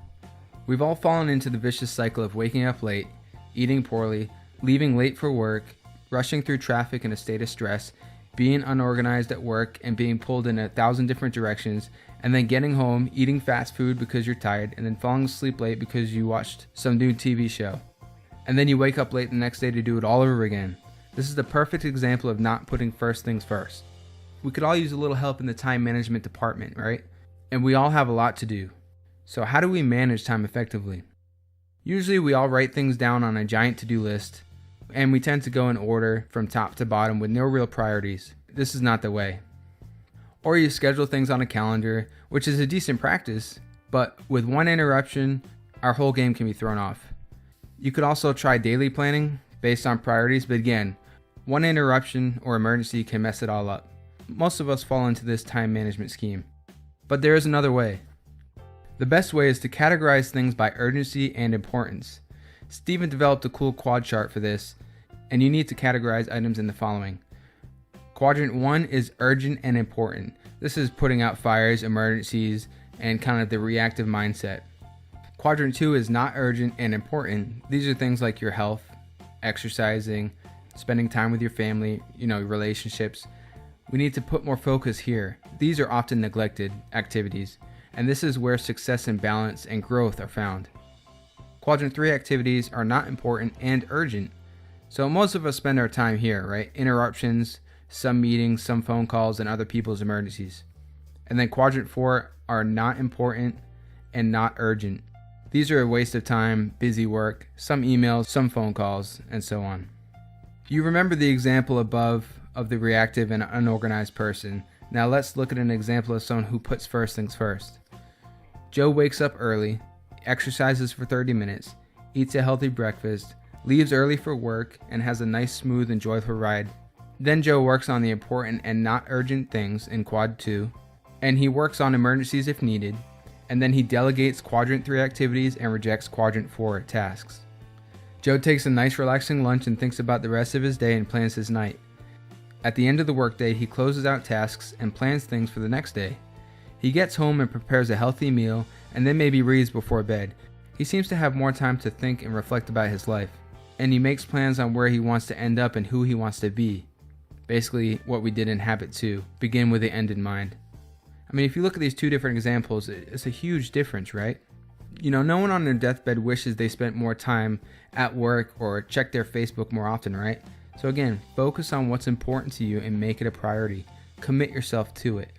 We've all fallen into the vicious cycle of waking up late, eating poorly, leaving late for work, rushing through traffic in a state of stress, being unorganized at work and being pulled in 1,000 different directions, and then getting home, eating fast food because you're tired, and then falling asleep late because you watched some new TV show. And then you wake up late the next day to do it all over again. This is the perfect example of not putting first things first. We could all use a little help in the time management department, right? And we all have a lot to do. So how do we manage time effectively? Usually we all write things down on a giant to-do list, and we tend to go in order from top to bottom with no real priorities. This is not the way. Or you schedule things on a calendar, which is a decent practice, but with one interruption, our whole game can be thrown off. You could also try daily planning based on priorities, but again, one interruption or emergency can mess it all up. Most of us fall into this time management scheme. But there is another way. The best way is to categorize things by urgency and importance. Steven developed a cool quad chart for this, and you need to categorize items in the following. Quadrant 1 is urgent and important. This is putting out fires, emergencies, and kind of the reactive mindset. Quadrant 2 is not urgent and important. These are things like your health, exercising, spending time with your family, relationships. We need to put more focus here. These are often neglected activities, and this is where success and balance and growth are found. Quadrant 3 activities are not important and urgent. So most of us spend our time here, right? Interruptions, some meetings, some phone calls, and other people's emergencies. And then Quadrant 4 are not important and not urgent. These are a waste of time, busy work, some emails, some phone calls, and so on. You remember the example above of the reactive and unorganized person. Now let's look at an example of someone who puts first things first. Joe wakes up early, exercises for 30 minutes, eats a healthy breakfast, leaves early for work, and has a nice, smooth, and joyful ride. Then Joe works on the important and not urgent things in Quad 2, and he works on emergencies if needed, and then he delegates Quadrant 3 activities and rejects Quadrant 4 tasks. Joe takes a nice relaxing lunch and thinks about the rest of his day and plans his night. At the end of the workday, he closes out tasks and plans things for the next day. He gets home and prepares a healthy meal and then maybe reads before bed. He seems to have more time to think and reflect about his life, and he makes plans on where he wants to end up and who he wants to be. Basically what we did in habit 2, begin with the end in mind. I mean, if you look at these two different examples, it's a huge difference, right? No one on their deathbed wishes they spent more time at work or checked their Facebook more often, right? So again, focus on what's important to you and make it a priority. Commit yourself to it.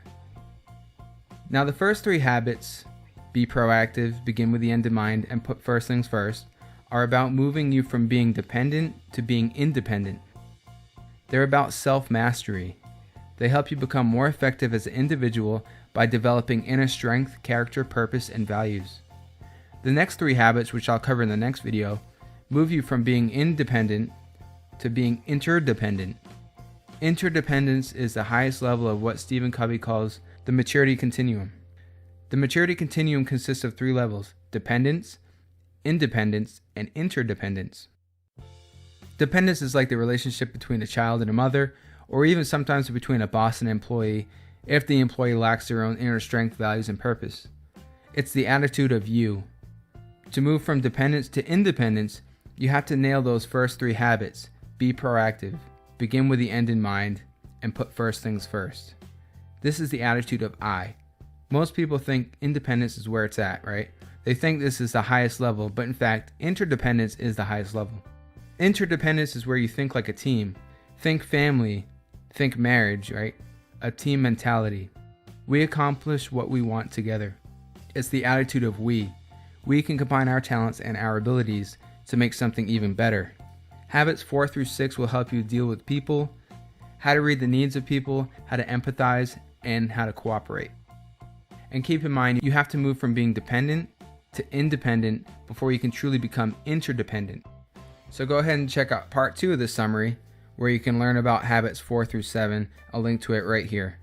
Now the first 3 habits, be proactive, begin with the end in mind, and put first things first, are about moving you from being dependent to being independent. They're about self-mastery. They help you become more effective as an individual by developing inner strength, character, purpose, and values. The next 3 habits, which I'll cover in the next video, move you from being independent to being interdependent. Interdependence is the highest level of what Stephen Covey calls the maturity continuum. The maturity continuum consists of 3 levels: dependence, independence, and interdependence. Dependence is like the relationship between a child and a mother, or even sometimes between a boss and an employee, if the employee lacks their own inner strength, values, and purpose. It's the attitude of you. To move from dependence to independence, you have to nail those first 3 habits. Be proactive, begin with the end in mind, and put first things first. This is the attitude of I. Most people think independence is where it's at, right? They think this is the highest level, but in fact, interdependence is the highest level. Interdependence is where you think like a team. Think family, think marriage, right? A team mentality. We accomplish what we want together. It's the attitude of we. We can combine our talents and our abilities to make something even better. Habits 4 through 6 will help you deal with people, how to read the needs of people, how to empathize, and how to cooperate. And keep in mind, you have to move from being dependent to independent before you can truly become interdependent. So go ahead and check out part 2 of this summary, where you can learn about habits 4 through 7. I'll link to it right here.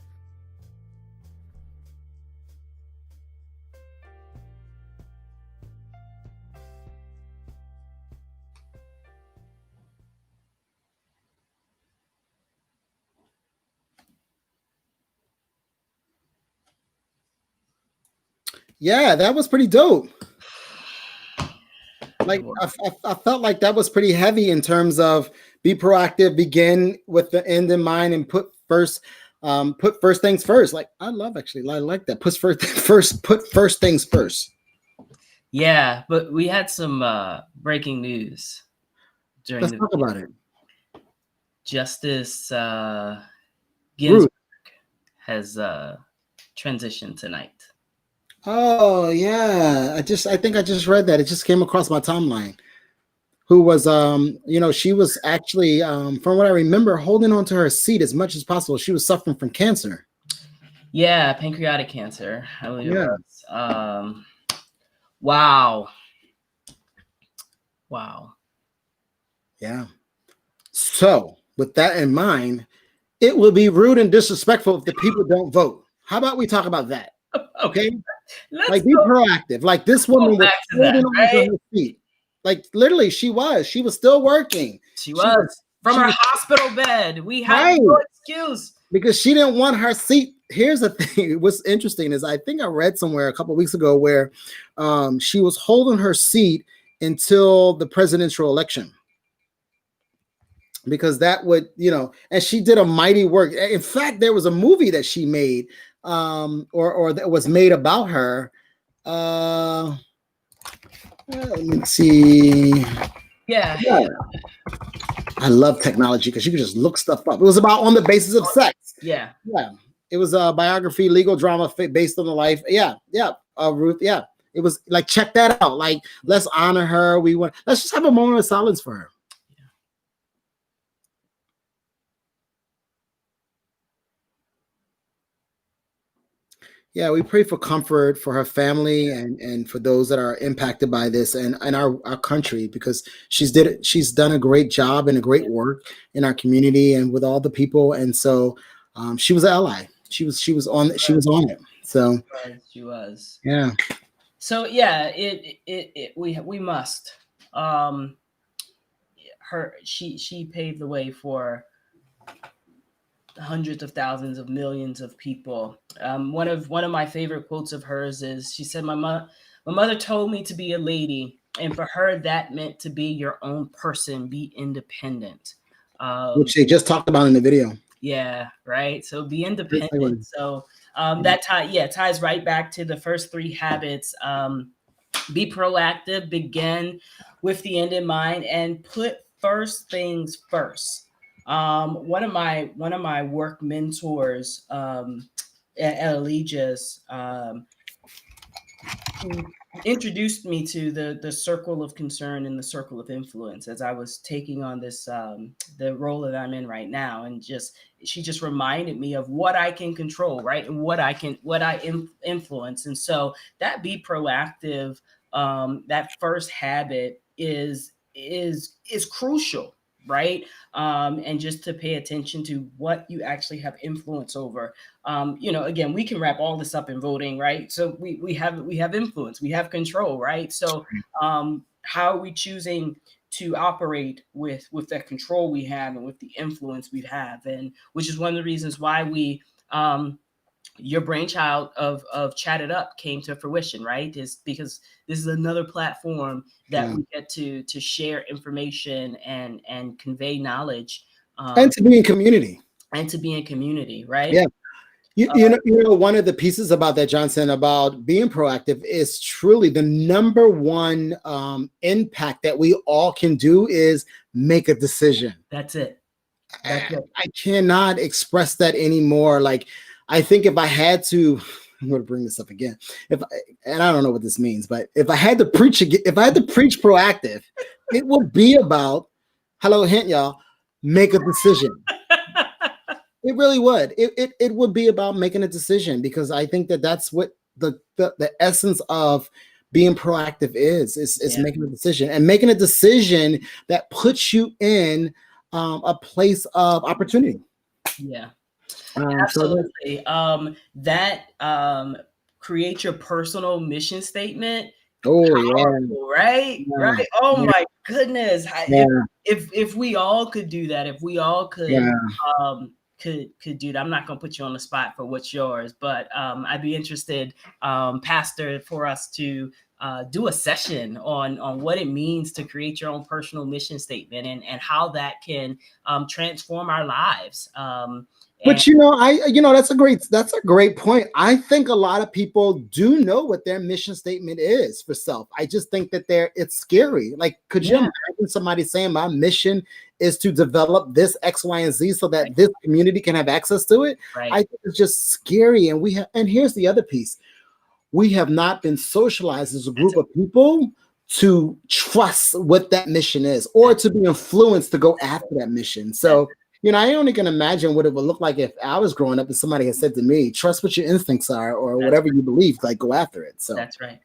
Yeah, that was pretty dope. Like I felt like that was pretty heavy in terms of be proactive, begin with the end in mind, and put first things first. Like I like that. Put first things first. Yeah, but we had some breaking news during Let's talk about it. Justice Ginsburg has transitioned tonight. Oh yeah, I think I just read that. It just came across my timeline. Who was she was actually from what I remember holding on to her seat as much as possible. She was suffering from cancer. Yeah, pancreatic cancer. I believe it was. Wow. Yeah. So with that in mind, it will be rude and disrespectful if the people don't vote. How about we talk about that? Okay. Like be proactive. Like this woman was holding on to her seat. Like literally, she was still working. She was from her hospital bed. We had no excuse because she didn't want her seat. Here's the thing. What's interesting is I think I read somewhere a couple of weeks ago where she was holding her seat until the presidential election. Because that would, and she did a mighty work. In fact, there was a movie that she made, or that was made about her. Let me see. Yeah. I love technology because you can just look stuff up. It was about On the Basis of Sex. Yeah. It was a biography, legal drama based on the life. Ruth. Yeah. It was like, check that out. Like, let's honor her. Let's just have a moment of silence for her. Yeah, we pray for comfort for her family and for those that are impacted by this and our country, because she's done a great job and a great work in our community and with all the people. And so she was an ally. She was on it. So she was. Yeah. So yeah, we must. She paved the way for hundreds of thousands of millions of people. One of my favorite quotes of hers is, she said, my mother told me to be a lady, and for her that meant to be your own person, be independent, which they just talked about in the video. Yeah, right. So be independent. So that ties right back to the first 3 habits. Be proactive, begin with the end in mind, and put first things first. One of my work mentors at Allegia's introduced me to the circle of concern and the circle of influence as I was taking on this the role that I'm in right now, and she just reminded me of what I can control, right, and what I influence. And so that be proactive, that first habit is crucial. Right. And just to pay attention to what you actually have influence over. Again, we can wrap all this up in voting, right? So we have influence, we have control, right? So how are we choosing to operate with that control we have and with the influence we have? And which is one of the reasons why we your brainchild of Chat It Up came to fruition, right? Is because this is another platform that we get to share information and convey knowledge, and to be in community. Right? Yeah. You know, one of the pieces about that, Johnson, about being proactive is truly the number one impact that we all can do is make a decision. That's it. I cannot express that anymore. Like, I think if I had to, I'm going to bring this up again. And I don't know what this means, but if I had to preach proactive, it would be about, hello, hint, y'all, make a decision. It really would. It would be about making a decision, because I think that that's what the essence of being proactive is making a decision, and making a decision that puts you in a place of opportunity. Yeah, absolutely. That create your personal mission statement. Powerful, right? Yeah. Right. Oh my goodness. If we all could do that, if we all could could do that. I'm not going to put you on the spot for what's yours, but I'd be interested, Pastor, for us to do a session on what it means to create your own personal mission statement, and how that can transform our lives. But that's a great point. I think a lot of people do know what their mission statement is for self. I just think that it's scary. Like, could you imagine somebody saying my mission is to develop this X, Y, and Z so that this community can have access to it? Right. I think it's just scary. And here's the other piece. We have not been socialized as a group of people to trust what that mission is, or to be influenced to go after that mission. So, I only can imagine what it would look like if I was growing up and somebody had said to me, trust what your instincts are, or whatever you believe, like, go after it. So that's right.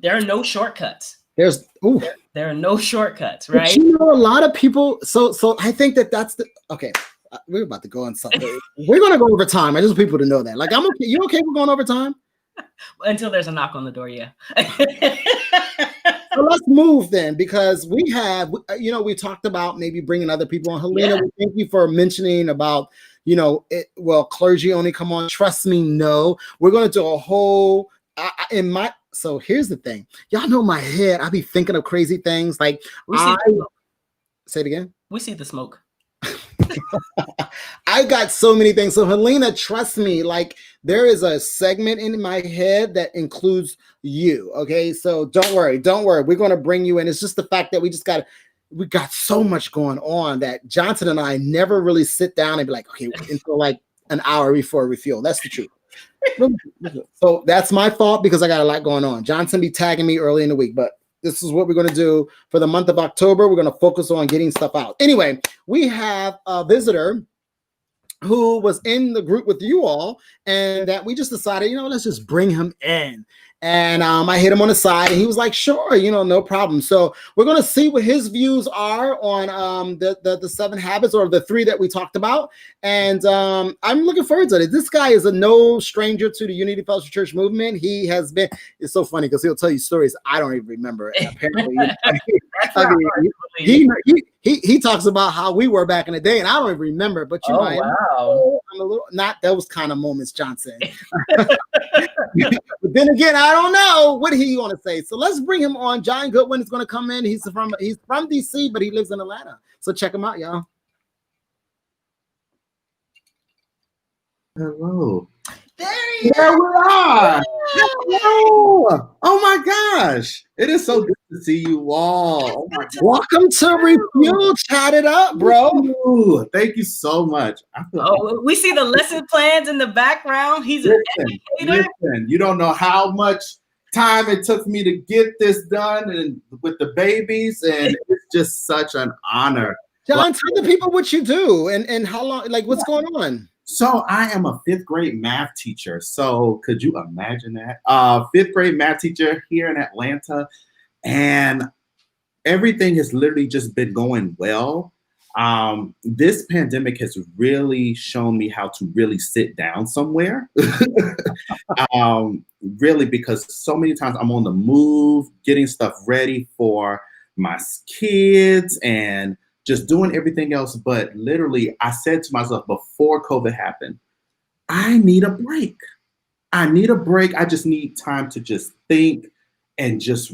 There are no shortcuts. There are no shortcuts, right? But a lot of people. So I think that's okay. We're about to go on something. We're going to go over time. I just want people to know that. Like, I'm okay. You okay? We're going over time until there's a knock on the door. Yeah. So let's move then, because we have, we talked about maybe bringing other people on. Helena, thank you for mentioning about, clergy only come on. Trust me, no. We're going to do a whole, so here's the thing. Y'all know my head. I be thinking of crazy things. Like, say it again. We see the smoke. I got so many things. So Helena, trust me, like, there is a segment in my head that includes you. Okay. So don't worry. We're going to bring you in. It's just the fact that we got so much going on that Johnson and I never really sit down and be like, okay, until like an hour before Refuel. That's the truth. So that's my fault, because I got a lot going on. Johnson be tagging me early in the week, but this is what we're going to do for the month of October. We're going to focus on getting stuff out. Anyway, we have a visitor who was in the group with you all, and that we just decided, let's just bring him in. And I hit him on the side, and he was like, sure, no problem. So we're going to see what his views are on the 7 habits, or the 3 that we talked about. And I'm looking forward to it. This guy is no stranger to the Unity Fellowship Church movement. He has been, it's so funny because he'll tell you stories I don't even remember. Apparently, he talks about how we were back in the day, and I don't even remember. But wow. I'm a little, not those kind of moments, Johnson. But then again, I don't know what he want to say. So let's bring him on. John Goodwin is going to come in. He's from DC, but he lives in Atlanta. So check him out, y'all. Hello. There we are. Hello. Oh my gosh. It is so good to see you all. Oh my God. Welcome to Refuel. Chat it up, bro. Ooh, thank you so much. We see the lesson plans in the background. He's an educator. Listen, you don't know how much time it took me to get this done, and with the babies, and it's just such an honor. John, tell the people what you do and how long, like, what's going on. So I am a 5th grade math teacher. So could you imagine that? 5th grade math teacher here in Atlanta. And everything has literally just been going well. This pandemic has really shown me how to really sit down somewhere. Really, because so many times I'm on the move, getting stuff ready for my kids and just doing everything else. But literally, I said to myself before COVID happened, I need a break. I just need time to just think and just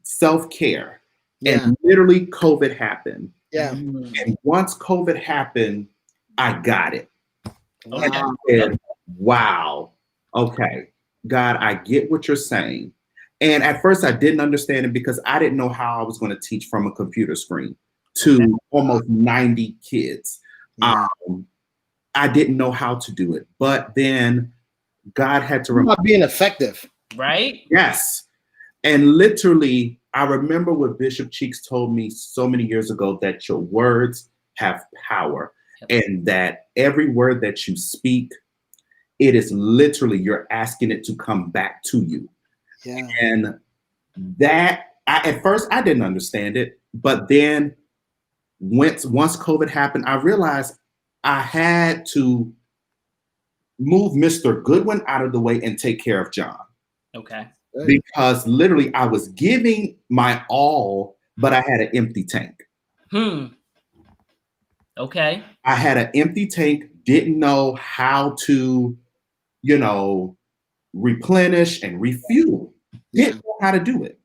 self-care. Yeah. And literally COVID happened. Yeah. And once COVID happened, I got it. Okay. And I said, wow, okay, God, I get what you're saying. And at first I didn't understand it because I didn't know how I was going to teach from a computer screen to almost 90 kids. I didn't know how to do it, but then God had to remind being effective. Right? Yes. And literally, I remember what Bishop Cheeks told me so many years ago, that your words have power, and that every word that you speak, it is literally, you're asking it to come back to you. Yeah. And that, at first I didn't understand it, but then once COVID happened, I realized I had to move Mr. Goodwin out of the way and take care of John. Okay. Because literally I was giving my all, but I had an empty tank. Okay. I had an empty tank, didn't know how to, replenish and refuel. Didn't know how to do it.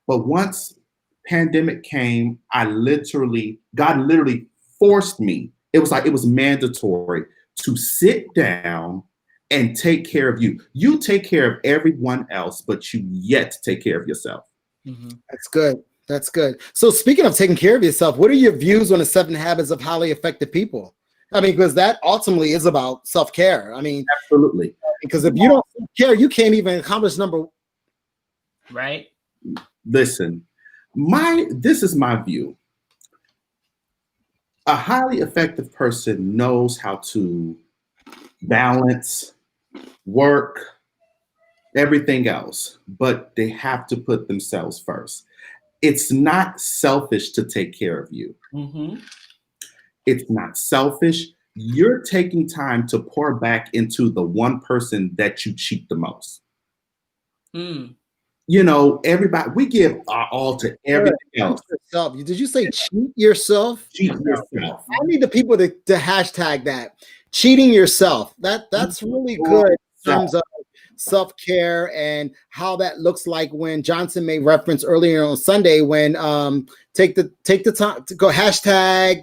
But once pandemic came, God literally forced me. It was mandatory to sit down and take care of you. You take care of everyone else, but you yet to take care of yourself. That's good. That's good. So speaking of taking care of yourself, what are your views on the 7 habits of highly effective people? I mean, because that ultimately is about self-care. I mean, absolutely. Because if you don't care, you can't even accomplish number. Right. Listen, this is my view. A highly effective person knows how to balance work, everything else, but they have to put themselves first. It's not selfish to take care of you. It's not selfish. You're taking time to pour back into the one person that you cheat the most. Everybody, we give our all to everything else. Did you say cheat yourself? Cheat yourself. I need the people to hashtag that. Cheating yourself. That's really good in terms of self-care and how that looks like when Johnson made reference earlier on Sunday when take the time to go hashtag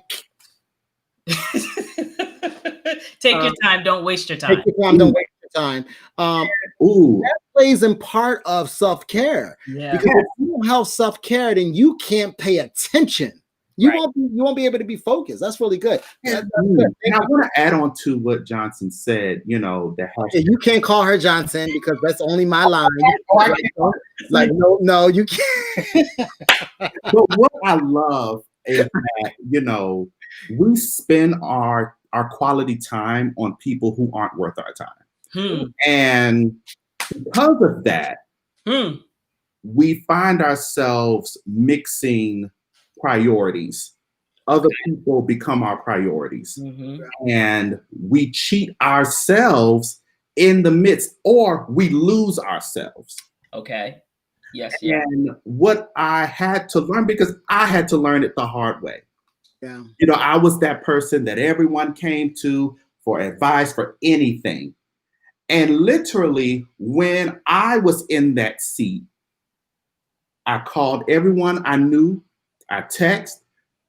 take your time, don't waste your time. Take your time, don't waste your time. That plays in part of self-care. Because if you don't have self-care, then you can't pay attention. You won't be able to be focused. That's really good. That's good. And I want to add on to what Johnson said, that you can't call her Johnson because that's only my line. No, you can't. But what I love is that, we spend our quality time on people who aren't worth our time. And because of that, we find ourselves mixing priorities. Other people become our priorities. And we cheat ourselves in the midst, or we lose ourselves. Okay. Yes. And what I had to learn, because I had to learn it the hard way. Yeah. I was that person that everyone came to for advice for anything. And literally, when I was in that seat, I called everyone I knew, I text,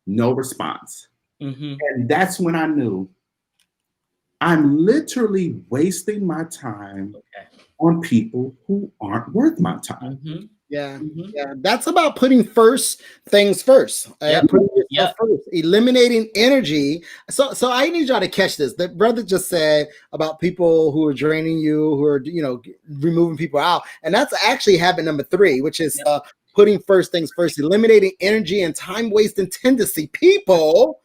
no response. And that's when I knew I'm literally wasting my time on people who aren't worth my time. Yeah. That's about putting things first. Putting yourself first, eliminating energy. So I need y'all to catch this. The brother just said about people who are draining you, who are removing people out, and that's actually habit number 3, which is putting things first, eliminating energy and time wasting tendency people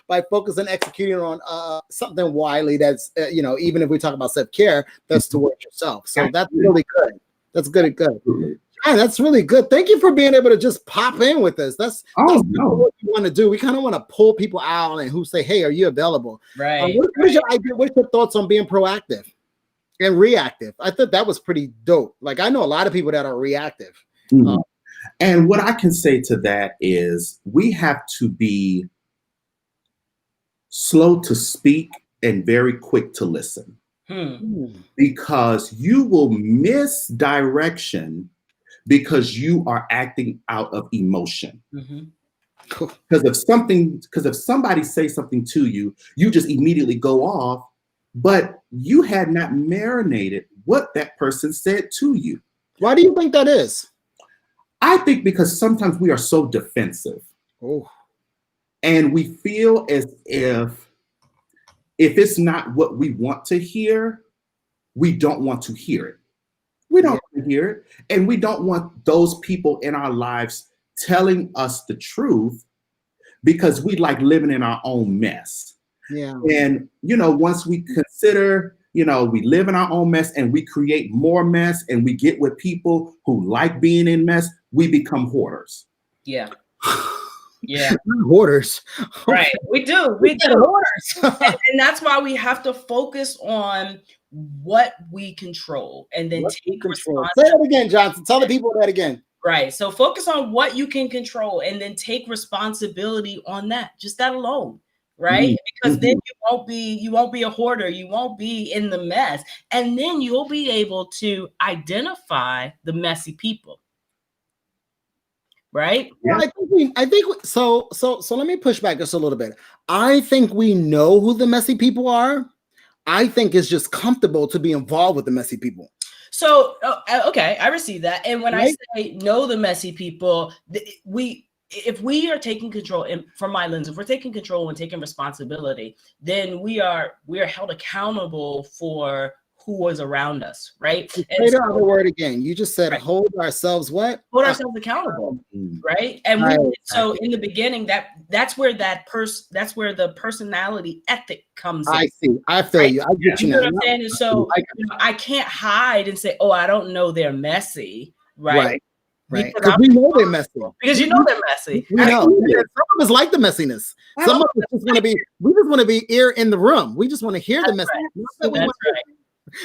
by focusing and executing on something widely that's even if we talk about self-care, that's towards yourself. So that's really good. That's good. Man, that's really good. Thank you for being able to just pop in with us. That's what we want to do. We kind of want to pull people out and who say, "Hey, are you available?" Right. What's your idea? What's your thoughts on being proactive and reactive? I thought that was pretty dope. Like I know a lot of people that are reactive. And what I can say to that is we have to be slow to speak and very quick to listen. Because you will miss direction because you are acting out of emotion. Because if somebody says something to you, you just immediately go off but you had not marinated what that person said to you. Why do you think that is? I think because sometimes we are so defensive. Oh. And we feel as if it's not what we want to hear, we don't want to hear it. We don't want to hear it. And we don't want those people in our lives telling us the truth because we like living in our own mess. Yeah. And, once we consider, we live in our own mess and we create more mess and we get with people who like being in mess, we become hoarders. Yeah. Yeah. Hoarders. Right. We do. We do. Hoarders. and that's why we have to focus on what we control and then take responsibility. Say that again, Johnson. Tell the people that again. Right. So focus on what you can control and then take responsibility on that. Just that alone. Right. Because then you won't be a hoarder. You won't be in the mess. And then you'll be able to identify the messy people. Right. Yeah. I think so. Let me push back just a little bit. I think we know who the messy people are. I think it's just comfortable to be involved with the messy people. So, okay, I receive that. And when I say know the messy people, if we are taking control, and from my lens, if we're taking control and taking responsibility, then we are held accountable for who was around us, right? Say the other word again. You just said hold ourselves what? Hold ourselves accountable, right? And so in the beginning, that's where the personality ethic comes in. I see. I feel you. I get you now. You know what I'm saying? And so I can't hide and say, oh, I don't know they're messy, right? Right. Because we know they're messy. Because you know they're messy. We know. Some of us like the messiness. Some of us just want to be, we just want to be ear in the room. We just want to hear the messiness.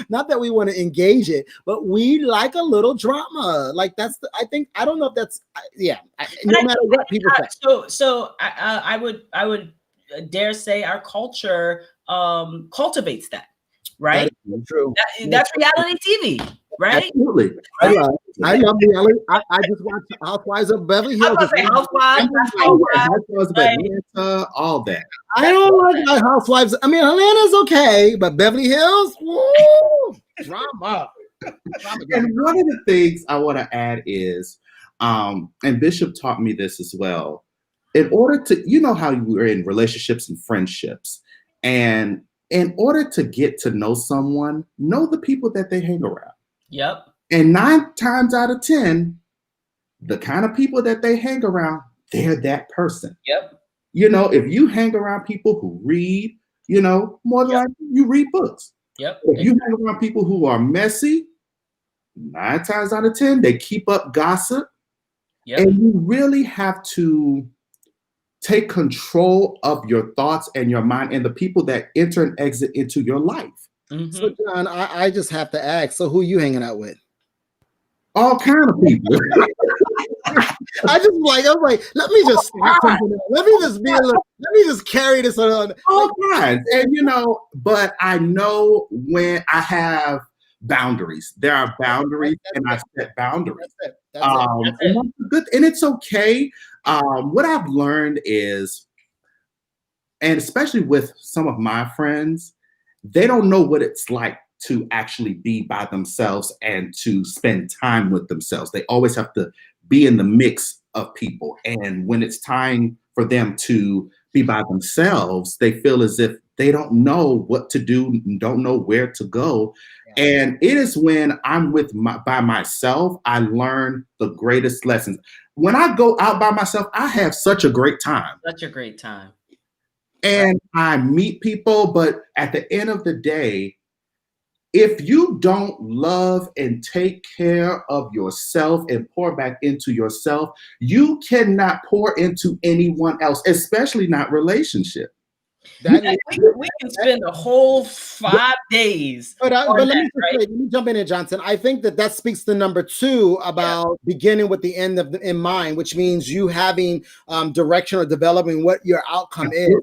Not that we want to engage it, but we like a little drama. Like I don't know if that's, no matter what people say. So I would dare say our culture cultivates that, right? That is true. That's reality TV, right? Absolutely. I love reality. I just watch Housewives of Beverly Hills. Housewives, all that. I don't like Housewives. I mean, Atlanta's okay, but Beverly Hills, woo, drama. And one of the things I want to add is, and Bishop taught me this as well. In order to, how we're in relationships and friendships, and in order to get to know someone, know the people that they hang around. Yep. And 9 times out of 10, the kind of people that they hang around, they're that person. Yep. If you hang around people who read, more than likely you read books. Yep. If you hang around people who are messy, 9 times out of 10, they keep up gossip. Yep. And you really have to take control of your thoughts and your mind and the people that enter and exit into your life. Mm-hmm. So, John, I just have to ask, so who are you hanging out with? All kind of people. I was like, let me just start something. Let me just carry this on. All kinds. And but I know when I have boundaries. There are boundaries, and I set boundaries. That's it. And that's good, and it's okay. What I've learned is, and especially with some of my friends, they don't know what it's like to actually be by themselves and to spend time with themselves. They always have to be in the mix of people. And when it's time for them to be by themselves, they feel as if they don't know what to do, don't know where to go. Yeah. And it is when I'm by myself, I learn the greatest lessons. When I go out by myself, I have such a great time. Such a great time. And I meet people, but at the end of the day, if you don't love and take care of yourself and pour back into yourself, you cannot pour into anyone else, especially not relationship. We can spend a whole 5 days. But let me jump in here, Johnson. I think that speaks to number 2 about beginning with the end in mind, which means you having direction or developing what your outcome is.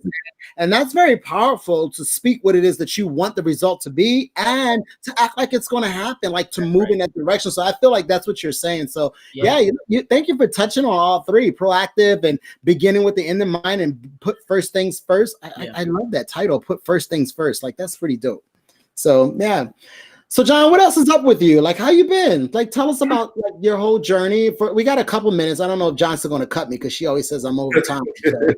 And that's very powerful to speak what it is that you want the result to be and to act like it's going to happen, like to move in that direction. So I feel like that's what you're saying. So thank you for touching on all 3, proactive and beginning with the end in mind and put first things first. I love that title, put first things first. Like, that's pretty dope. So yeah. So John, what else is up with you? Like, how you been? Like, tell us about like, your whole journey. We got a couple minutes. I don't know if John's still going to cut me because she always says I'm over time. So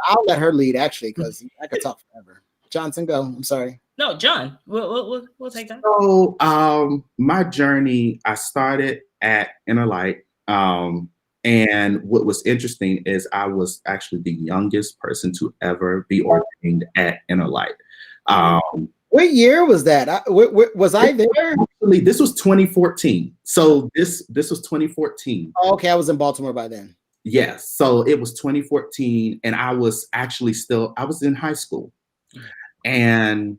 I'll let her lead actually because I could talk forever. Johnson, go. I'm sorry. No, John, we'll take that. So my journey, I started at Inner Light. And what was interesting is I was actually the youngest person to ever be ordained at Inner Light. What year was that? Was I there? Actually, this was 2014. So this was 2014. Oh, okay, I was in Baltimore by then. Yes. So it was 2014, and I was actually I was in high school. And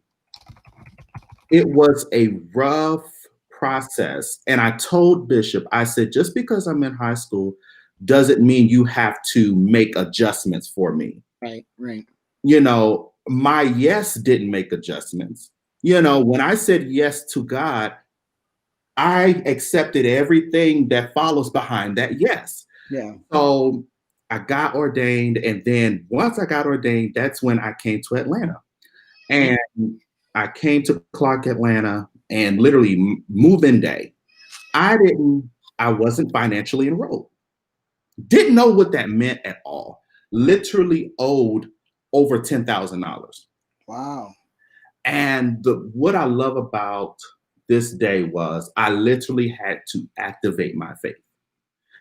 it was a rough process. And I told Bishop, I said, just because I'm in high school doesn't mean you have to make adjustments for me. Right. You know, my yes didn't make adjustments. You know, when I said yes to God, I accepted everything that follows behind that yes. Yeah. So I got ordained. And then once I got ordained, that's when I came to Atlanta. And I came to Clark, Atlanta, and literally move-in day. I wasn't financially enrolled. Didn't know what that meant at all. Literally owed over $10,000. Wow. And what I love about this day was I literally had to activate my faith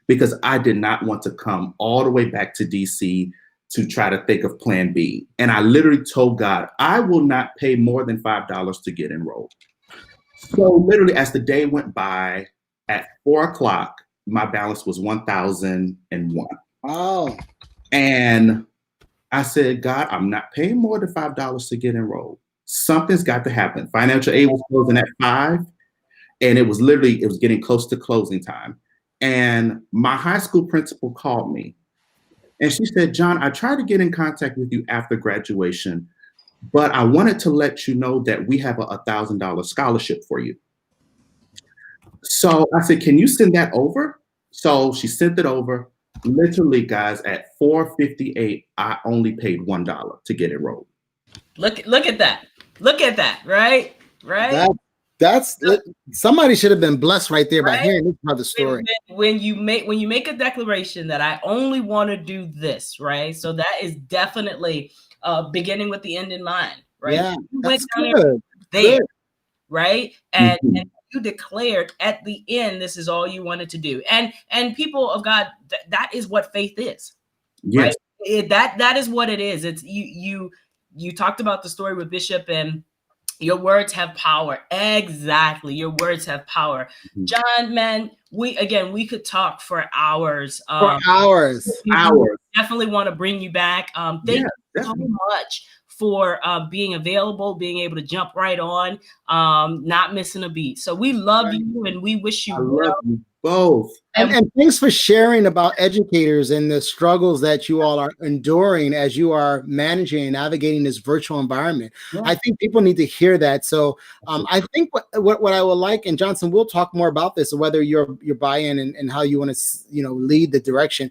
because I did not want to come all the way back to DC to try to think of plan B. And I literally told God, I will not pay more than $5 to get enrolled. So literally as the day went by, at 4 o'clock, my balance was $1,001. Oh. And I said, God, I'm not paying more than $5 to get enrolled. Something's got to happen. Financial aid was closing at 5, and it was getting close to closing time. And my high school principal called me, and she said, John, I tried to get in contact with you after graduation, but I wanted to let you know that we have a $1,000 scholarship for you. So I said, can you send that over? So she sent it over. Literally, guys, at 4:58, I only paid $1 to get enrolled. Look at that. Look at that, right? That's somebody should have been blessed right there by hearing this brother's story. When you make a declaration that I only want to do this, right? So that is definitely beginning with the end in mind, right? Yeah, you that's went good. There, right? And you declared at the end, this is all you wanted to do. And people of God, that is what faith is. Yes. Right? That is what it is. It's you talked about the story with Bishop, and your words have power. Exactly. Your words have power. John, man, we could talk for hours. Hours. Definitely want to bring you back. Thank you so much for being available, being able to jump right on, not missing a beat. So we love you, and we wish you well. Love you both. And thanks for sharing about educators and the struggles that you all are enduring as you are managing and navigating this virtual environment. Yeah. I think people need to hear that. So I think what I would like, and Johnson, we'll talk more about this, whether your buy-in and how you want to lead the direction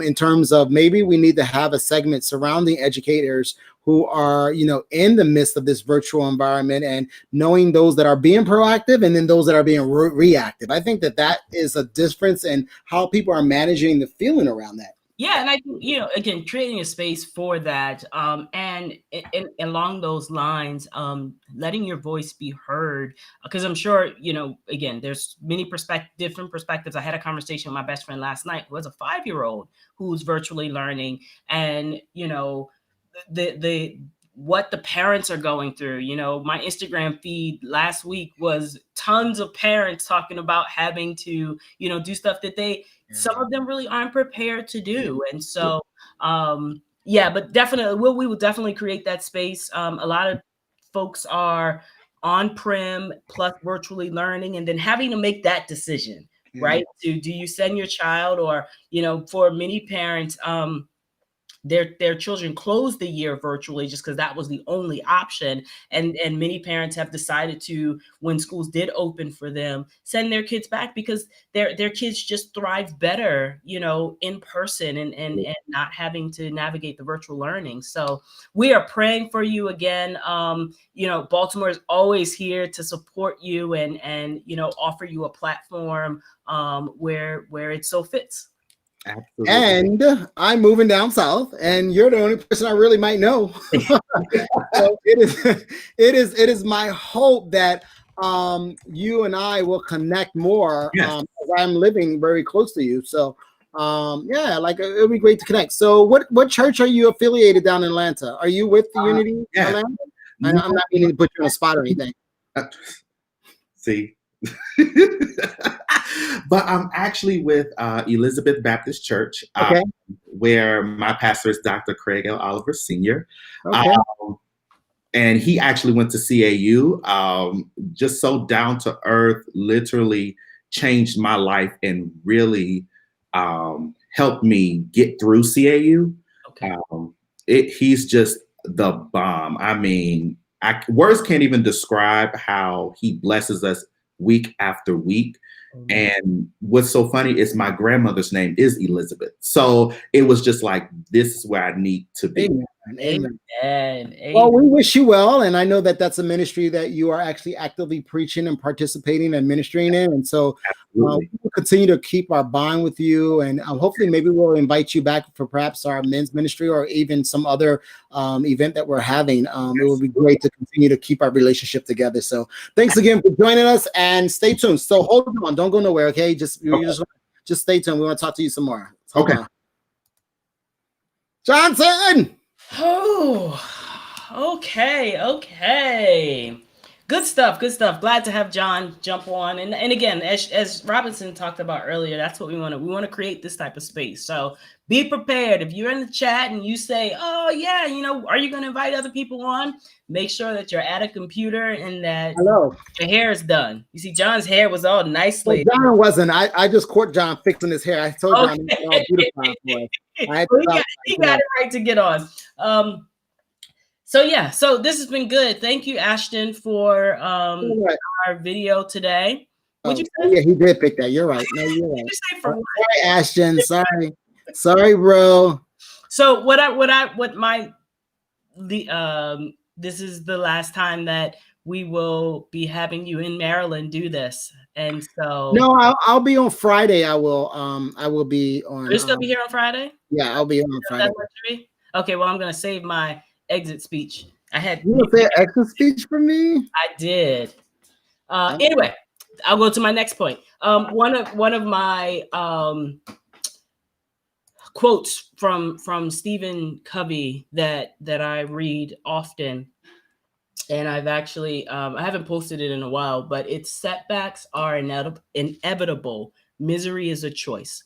in terms of maybe we need to have a segment surrounding educators who are, in the midst of this virtual environment and knowing those that are being proactive and then those that are being reactive. I think that is a difference in how people are managing the feeling around that. Yeah, and I think, again, creating a space for that, and along those lines, letting your voice be heard, because I'm sure, again, there's many different perspectives. I had a conversation with my best friend last night who has a 5-year-old who's virtually learning, and, what the parents are going through. My Instagram feed last week was tons of parents talking about having to, do stuff that some of them really aren't prepared to do. And so, but definitely, we will definitely create that space. A lot of folks are on-prem plus virtually learning, and then having to make that decision, right? Do you send your child, or, for many parents, their children closed the year virtually just because that was the only option. And many parents have decided to, when schools did open for them, send their kids back because their kids just thrive better, you know, in person and not having to navigate the virtual learning. So we are praying for you again. You know, Baltimore is always here to support you and you know, offer you a platform where it so fits. Absolutely. And I'm moving down south, and you're the only person I really might know. So it is my hope that you and I will connect more. Yes. I'm living very close to you, so yeah, like it'll be great to connect. So what church are you affiliated down in Atlanta? Are you with the Unity Atlanta? I'm not meaning to put you on a spot or anything. See. But I'm actually with Elizabeth Baptist Church, where my pastor is Dr. Craig L. Oliver Sr. Okay. And he actually went to CAU, just so down to earth, literally changed my life and really helped me get through CAU. Okay. He's just the bomb. I mean, words can't even describe how he blesses us week after week. And what's so funny is my grandmother's name is Elizabeth. So it was just like, this is where I need to be. Amen. Well, we wish you well. And I know that that's a ministry that you are actually actively preaching and participating and ministering in. And so we'll continue to keep our bond with you. And hopefully maybe we'll invite you back for perhaps our men's ministry or even some other event that we're having. It would be great to continue to keep our relationship together. So thanks again for joining us, and stay tuned. So hold on, don't go nowhere. Okay. Just stay tuned. We want to talk to you some more. Hold on. Johnson. Oh, okay. Good stuff. Glad to have John jump on. And again, as Robinson talked about earlier, that's what we want to. We want to create this type of space. So be prepared. If you're in the chat and you say, oh yeah, you know, are you going to invite other people on? Make sure that you're at a computer and that your hair is done. You see, John's hair was all nicely. Well, John wasn't. I just caught John fixing his hair. I told John it was all beautiful for us. He got it right to get on. So yeah, so this has been good. Thank you, Ashton, for our video today. Would you say? Yeah, he did pick that. You're right. No, you're right. Did you say for sorry, Ashton. Sorry, bro. So this is the last time that we will be having you in Maryland do this, and so no, I'll be on Friday. I will be on. You'll still be here on Friday? Yeah, I'll be on Friday. Okay, well, I'm gonna save my exit speech. You say an exit speech for me? I did. Anyway, I'll go to my next point. One of my quotes from Stephen Covey that I read often, and I've actually I haven't posted it in a while, but it's setbacks are inevitable. Misery is a choice.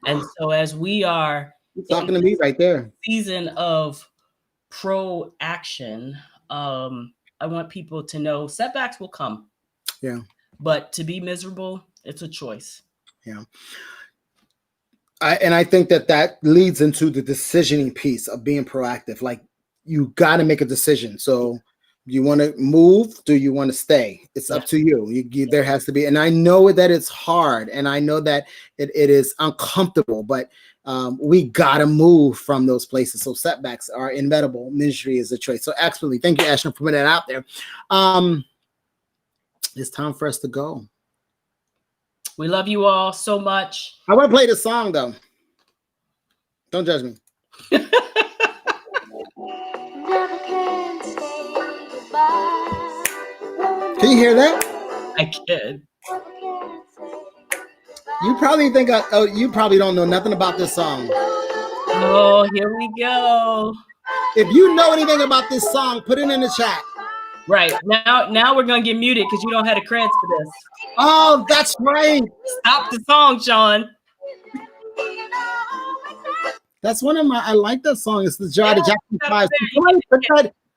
And so as we are talking to me right there, season of pro action, I want people to know setbacks will come. Yeah. But to be miserable, it's a choice. Yeah. I think that leads into the decisioning piece of being proactive. Like, you got to make a decision. So you want to move? Do you want to stay? It's up to you. There has to be, and I know that it's hard, and I know that it is uncomfortable, but we gotta move from those places. So setbacks are inevitable. Misery is a choice. So absolutely, thank you, Ashton, for putting that out there. It's time for us to go. We love you all so much. I want to play this song though. Don't judge me. Can you hear that? I can. You probably think you probably don't know nothing about this song. Oh, here we go. If you know anything about this song, put it in the chat. Right. Now we're gonna get muted because you don't have the credits for this. Oh, that's right. Stop the song, Sean. That's one of my. I like that song. It's the Jackson 5.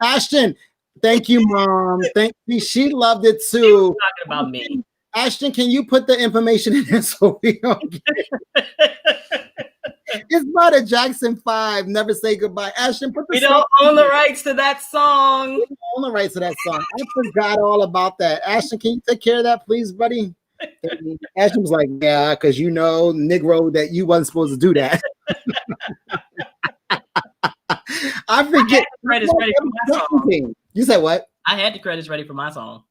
Ashton, thank you, Mom. Thank you. She loved it too. She was talking about me. Ashton, can you put the information in there so we don't get it? It's by the Jackson 5. Never say goodbye. Ashton, put the We don't own the rights to that song. We don't own the rights to that song. I forgot all about that. Ashton, can you take care of that, please, buddy? Ashton was like, yeah, because you know, Negro, that you wasn't supposed to do that. I forget. I had the credits ready for my song. You said what? I had the credits ready for my song.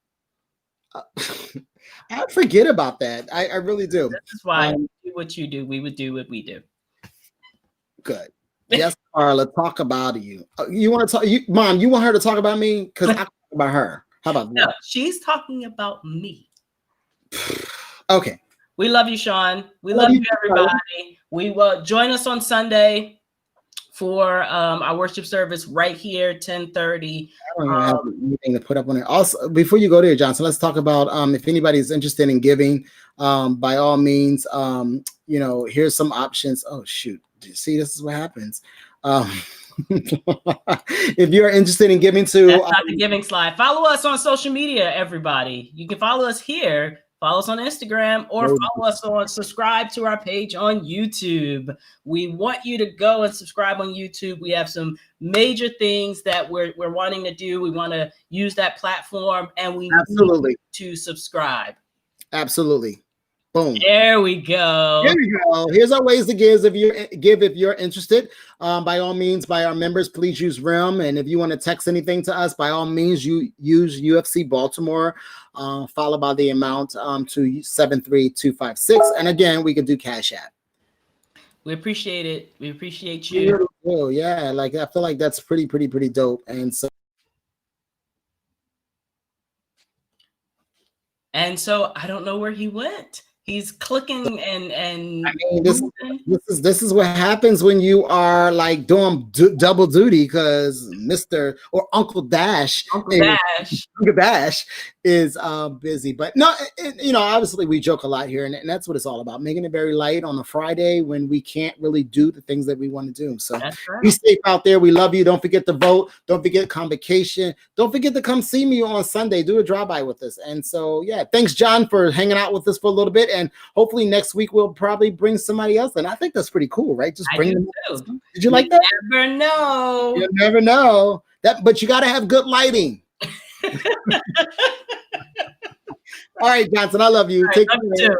I forget about that. I really do. This is why you do what you do. We would do what we do. Good. Yes, Carla, talk about you. You want to talk? Mom, you want her to talk about me? Because I talk about her. How about that? No, she's talking about me. Okay. We love you, Sean. We love you, everybody. We will join us on Sunday for our worship service right here, 10:30. I don't even have anything to put up on it. Also, before you go there, Johnson, let's talk about if anybody's interested in giving, by all means, you know, here's some options. Oh, shoot. See, this is what happens. If you're interested in giving to... That's not the giving slide. Follow us on social media, everybody. You can follow us here. Follow us on Instagram or follow us on, subscribe to our page on YouTube. We want you to go and subscribe on YouTube. We have some major things that we're wanting to do. We want to use that platform, and we absolutely need to subscribe. Absolutely. Boom. There we go. There we go. Here's our ways to give if you're interested. By all means, by our members, please use RIM. And if you want to text anything to us, by all means, you use UFC Baltimore, followed by the amount to 73256. And again, we can do Cash App. We appreciate it. We appreciate you. Oh yeah, like I feel like that's pretty dope. And so I don't know where he went. He's clicking and I mean, this is what happens when you are like doing double duty, because Mr. or Uncle Dash is busy. But no, you know, obviously we joke a lot here, and that's what it's all about, making it very light on a Friday when we can't really do the things that we want to do. So be safe out there. We love you. Don't forget to vote. Don't forget convocation. Don't forget to come see me on Sunday. Do a drive-by with us. And so, yeah, thanks, John, for hanging out with us for a little bit. And hopefully next week we'll probably bring somebody else. And I think that's pretty cool, right? Just bring them. Did you like that? Never know. You never know that, but you got to have good lighting. All right, Johnson, I love you. Take care.